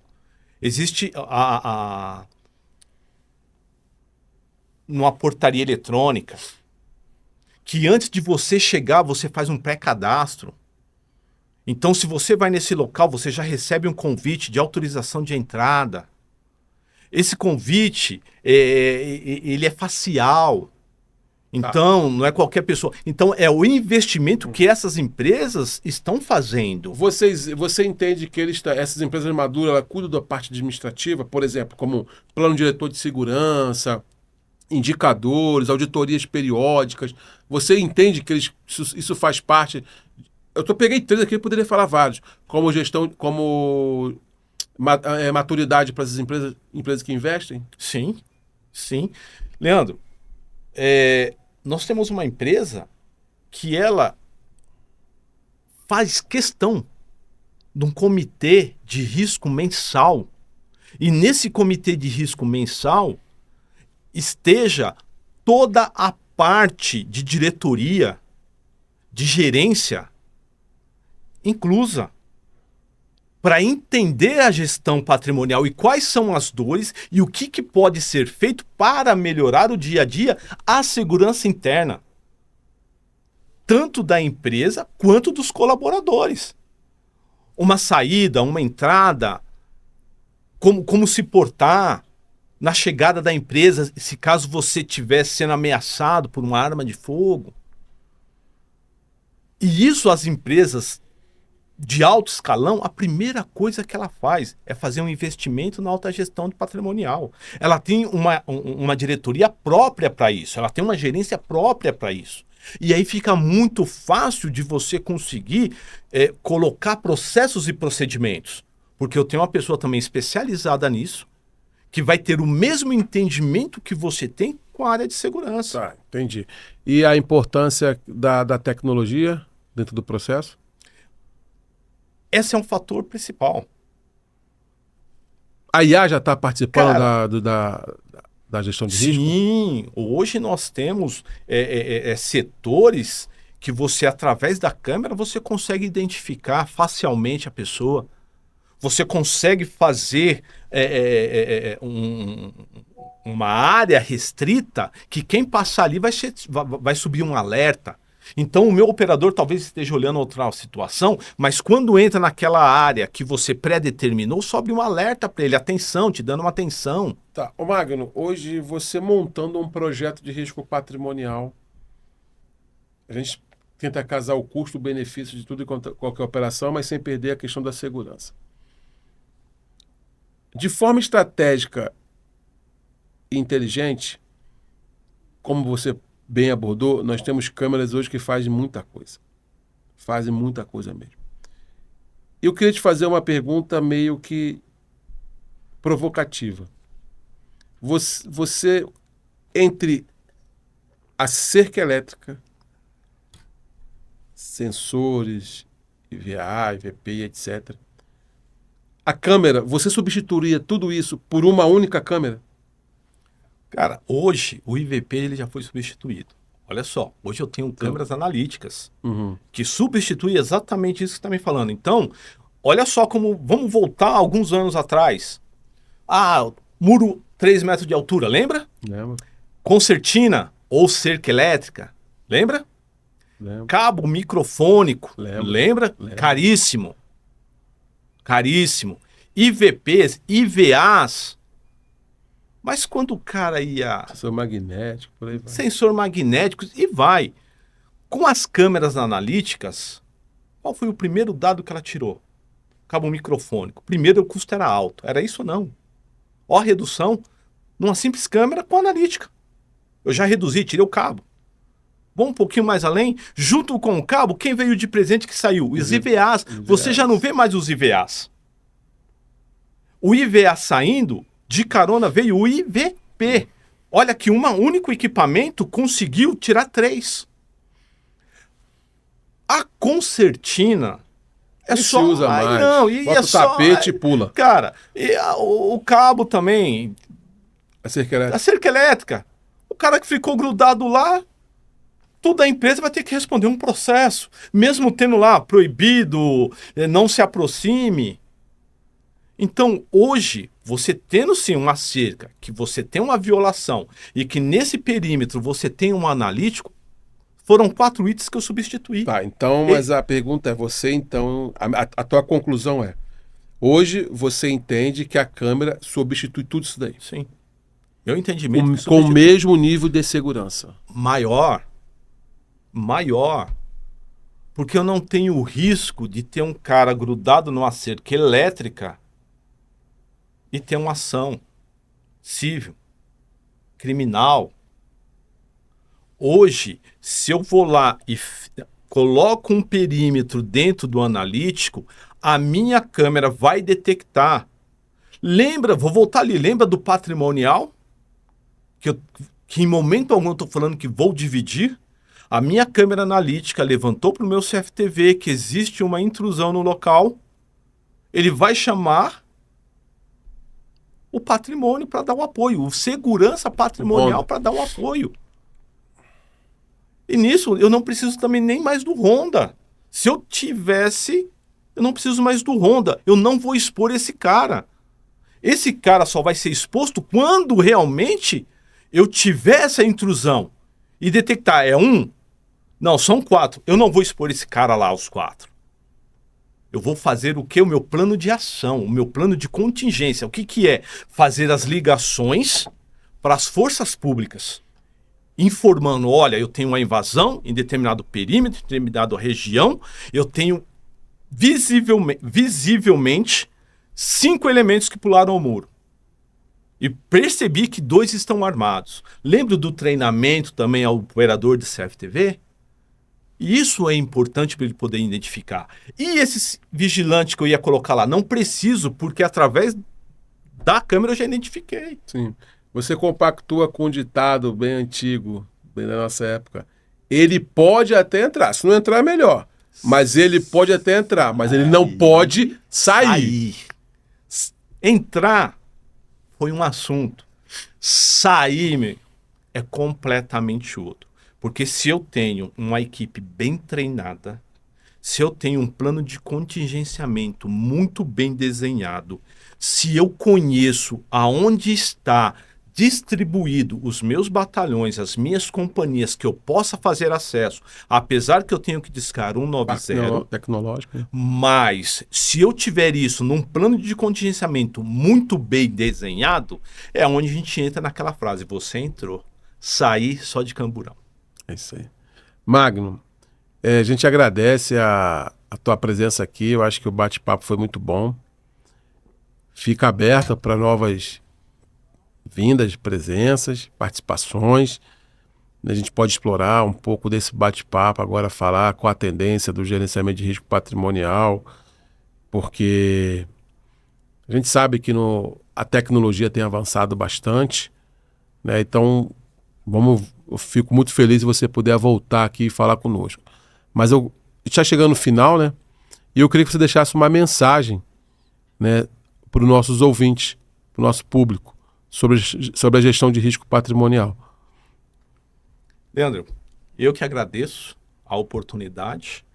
Existe numa portaria eletrônica que antes de você chegar, você faz um pré-cadastro. Então, se você vai nesse local, você já recebe um convite de autorização de entrada. Esse convite, ele é facial. Então, não é qualquer pessoa. Então, é o investimento que essas empresas estão fazendo. Você entende que essas empresas maduras ela cuidam da parte administrativa, por exemplo, como plano diretor de segurança, indicadores, auditorias periódicas. Você entende que isso faz parte... peguei 3 aqui, eu poderia falar vários. Como gestão, como maturidade para essas empresas que investem? Sim, sim. Leandro, nós temos uma empresa que ela faz questão de um comitê de risco mensal. E nesse comitê de risco mensal esteja toda a parte de diretoria, de gerência, inclusa para entender a gestão patrimonial e quais são as dores e o que pode ser feito para melhorar o dia a dia, a segurança interna, tanto da empresa quanto dos colaboradores. Uma saída, uma entrada, como se portar na chegada da empresa, se caso você estivesse sendo ameaçado por uma arma de fogo. E isso as empresas de alto escalão, a primeira coisa que ela faz é fazer um investimento na alta gestão de patrimonial. Ela tem uma diretoria própria para isso, ela tem uma gerência própria para isso. E aí fica muito fácil de você conseguir colocar processos e procedimentos. Porque eu tenho uma pessoa também especializada nisso, que vai ter o mesmo entendimento que você tem com a área de segurança. Tá, entendi. E a importância da tecnologia dentro do processo? Esse é um fator principal. A IA já está participando Cara, da gestão de risco? Sim, hoje nós temos setores que você, através da câmera, você consegue identificar facialmente a pessoa. Você consegue fazer uma área restrita que quem passar ali vai subir um alerta. Então o meu operador talvez esteja olhando outra situação, mas quando entra naquela área que você pré-determinou, sobe um alerta para ele, atenção, te dando uma atenção. Tá. Ô Magno, hoje você montando um projeto de risco patrimonial, a gente tenta casar o custo-benefício de tudo e qualquer operação, mas sem perder a questão da segurança. De forma estratégica e inteligente, como você bem abordou, nós temos câmeras hoje que fazem muita coisa. Fazem muita coisa mesmo. Eu queria te fazer uma pergunta meio que provocativa. Você entre a cerca elétrica, sensores, IVA, IVP, etc. A câmera, você substituiria tudo isso por uma única câmera? Cara, hoje o IVP ele já foi substituído. Olha só, hoje eu tenho câmeras analíticas que substituem exatamente isso que você está me falando. Então, olha só como, vamos voltar alguns anos atrás. Muro 3 metros de altura, lembra? Lembro. Concertina ou cerca elétrica, lembra? Lembro. Cabo microfônico, Lembro. lembra? Lembro. Caríssimo. Caríssimo. IVPs, IVAs. Mas quando o cara ia... Sensor magnético, por aí vai. Sensor magnético e vai. Com as câmeras analíticas, qual foi o primeiro dado que ela tirou? Cabo microfônico. Primeiro, o custo era alto. Era isso ou não? Ó a redução numa simples câmera com analítica. Eu já reduzi, tirei o cabo. Vamos um pouquinho mais além. Junto com o cabo, quem veio de presente que saiu? Os IVAs. Você já não vê mais os IVAs. O IVA saindo... De carona veio o IVP. Olha que um único equipamento conseguiu tirar 3. A concertina Nem só... se usa mais. Não, e bota o tapete e pula. Cara, o cabo também. A cerca elétrica. A cerca elétrica. O cara que ficou grudado lá, toda a empresa vai ter que responder um processo. Mesmo tendo lá proibido, não se aproxime. Então, hoje, você tendo sim uma cerca, que você tem uma violação e que nesse perímetro você tem um analítico, foram 4 itens que eu substituí. Tá, então, mas a pergunta é, você então, a tua conclusão é, hoje você entende que a câmera substitui tudo isso daí? Sim. Meu entendimento com o mesmo nível de segurança. Maior. Porque eu não tenho o risco de ter um cara grudado numa cerca elétrica e ter uma ação civil, criminal. Hoje, se eu vou lá e coloco um perímetro dentro do analítico, a minha câmera vai detectar. Lembra, vou voltar ali, lembra do patrimonial? Que em momento algum eu estou falando que vou dividir? A minha câmera analítica levantou para o meu CFTV que existe uma intrusão no local. Ele vai chamar o patrimônio para dar o apoio, o segurança patrimonial para dar o apoio. E nisso eu não preciso também nem mais do Honda. Se eu tivesse Eu não preciso mais do Honda. Eu não vou expor esse cara. Esse cara só vai ser exposto quando realmente eu tiver essa intrusão e detectar, é um? Não, são 4. Eu não vou expor esse cara lá, os 4. Eu vou fazer o quê? O meu plano de ação, o meu plano de contingência. O que que é? Fazer as ligações para as forças públicas, informando, olha, eu tenho uma invasão em determinado perímetro, em determinada região, eu tenho visivelmente 5 elementos que pularam o muro. E percebi que 2 estão armados. Lembro do treinamento também ao operador de CFTV? E isso é importante para ele poder identificar. E esse vigilante que eu ia colocar lá, não preciso, porque através da câmera eu já identifiquei. Sim. Você compactua com um ditado bem antigo, bem da nossa época. Ele pode até entrar. Se não entrar, é melhor. Mas ele pode até entrar, mas ele não pode sair. Entrar foi um assunto. Sair, meu, é completamente outro. Porque se eu tenho uma equipe bem treinada, se eu tenho um plano de contingenciamento muito bem desenhado, se eu conheço aonde está distribuído os meus batalhões, as minhas companhias, que eu possa fazer acesso, apesar que eu tenho que discar 190, tecnológico, mas se eu tiver isso num plano de contingenciamento muito bem desenhado, é onde a gente entra naquela frase, você entrou, sair só de camburão. É isso aí. Magno, a gente agradece a tua presença aqui, eu acho que o bate-papo foi muito bom. Fica aberta para novas vindas, presenças, participações. A gente pode explorar um pouco desse bate-papo, agora falar com a tendência do gerenciamento de risco patrimonial, porque a gente sabe que a tecnologia tem avançado bastante, né? Então, eu fico muito feliz se você puder voltar aqui e falar conosco. Mas está chegando no final, né? E eu queria que você deixasse uma mensagem, né, para os nossos ouvintes, para o nosso público, sobre a gestão de risco patrimonial. Leandro, eu que agradeço a oportunidade.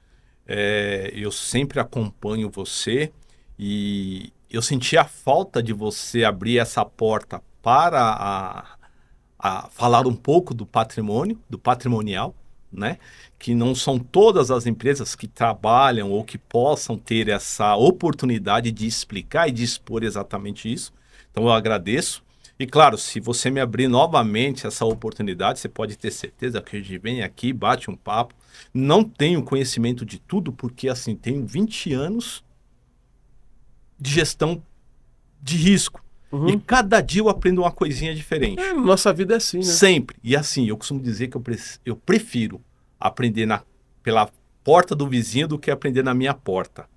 Eu sempre acompanho você e eu senti a falta de você abrir essa porta para a falar um pouco do patrimônio, do patrimonial, né? Que não são todas as empresas que trabalham ou que possam ter essa oportunidade de explicar e de expor exatamente isso. Então eu agradeço. E claro, se você me abrir novamente essa oportunidade, você pode ter certeza que a gente vem aqui, bate um papo. Não tenho conhecimento de tudo, porque assim, tenho 20 anos de gestão de risco. Uhum. E cada dia eu aprendo uma coisinha diferente. Nossa vida é assim, né? Sempre. E assim, eu costumo dizer que eu prefiro aprender pela porta do vizinho do que aprender na minha porta.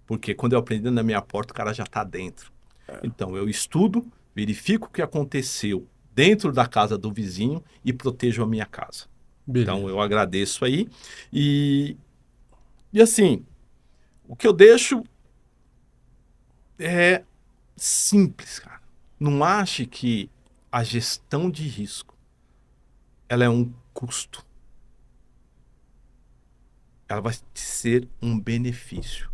Porque quando eu aprender na minha porta, o cara já está dentro. Então, eu estudo, verifico o que aconteceu dentro da casa do vizinho e protejo a minha casa. Beleza. Então, eu agradeço aí. E assim, o que eu deixo é simples, cara. Não ache que a gestão de risco ela é um custo. Ela vai ser um benefício.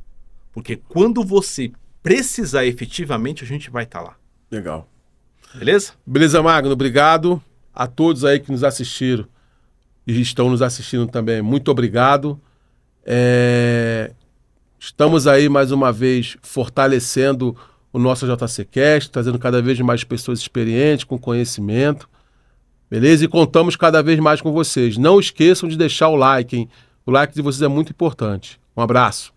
Porque quando você precisar efetivamente, a gente vai estar lá. Legal. Beleza? Beleza, Magno. Obrigado a todos aí que nos assistiram e estão nos assistindo também. Muito obrigado. Estamos aí mais uma vez fortalecendo o nosso JCCast, trazendo cada vez mais pessoas experientes, com conhecimento. Beleza? E contamos cada vez mais com vocês. Não esqueçam de deixar o like, hein? O like de vocês é muito importante. Um abraço.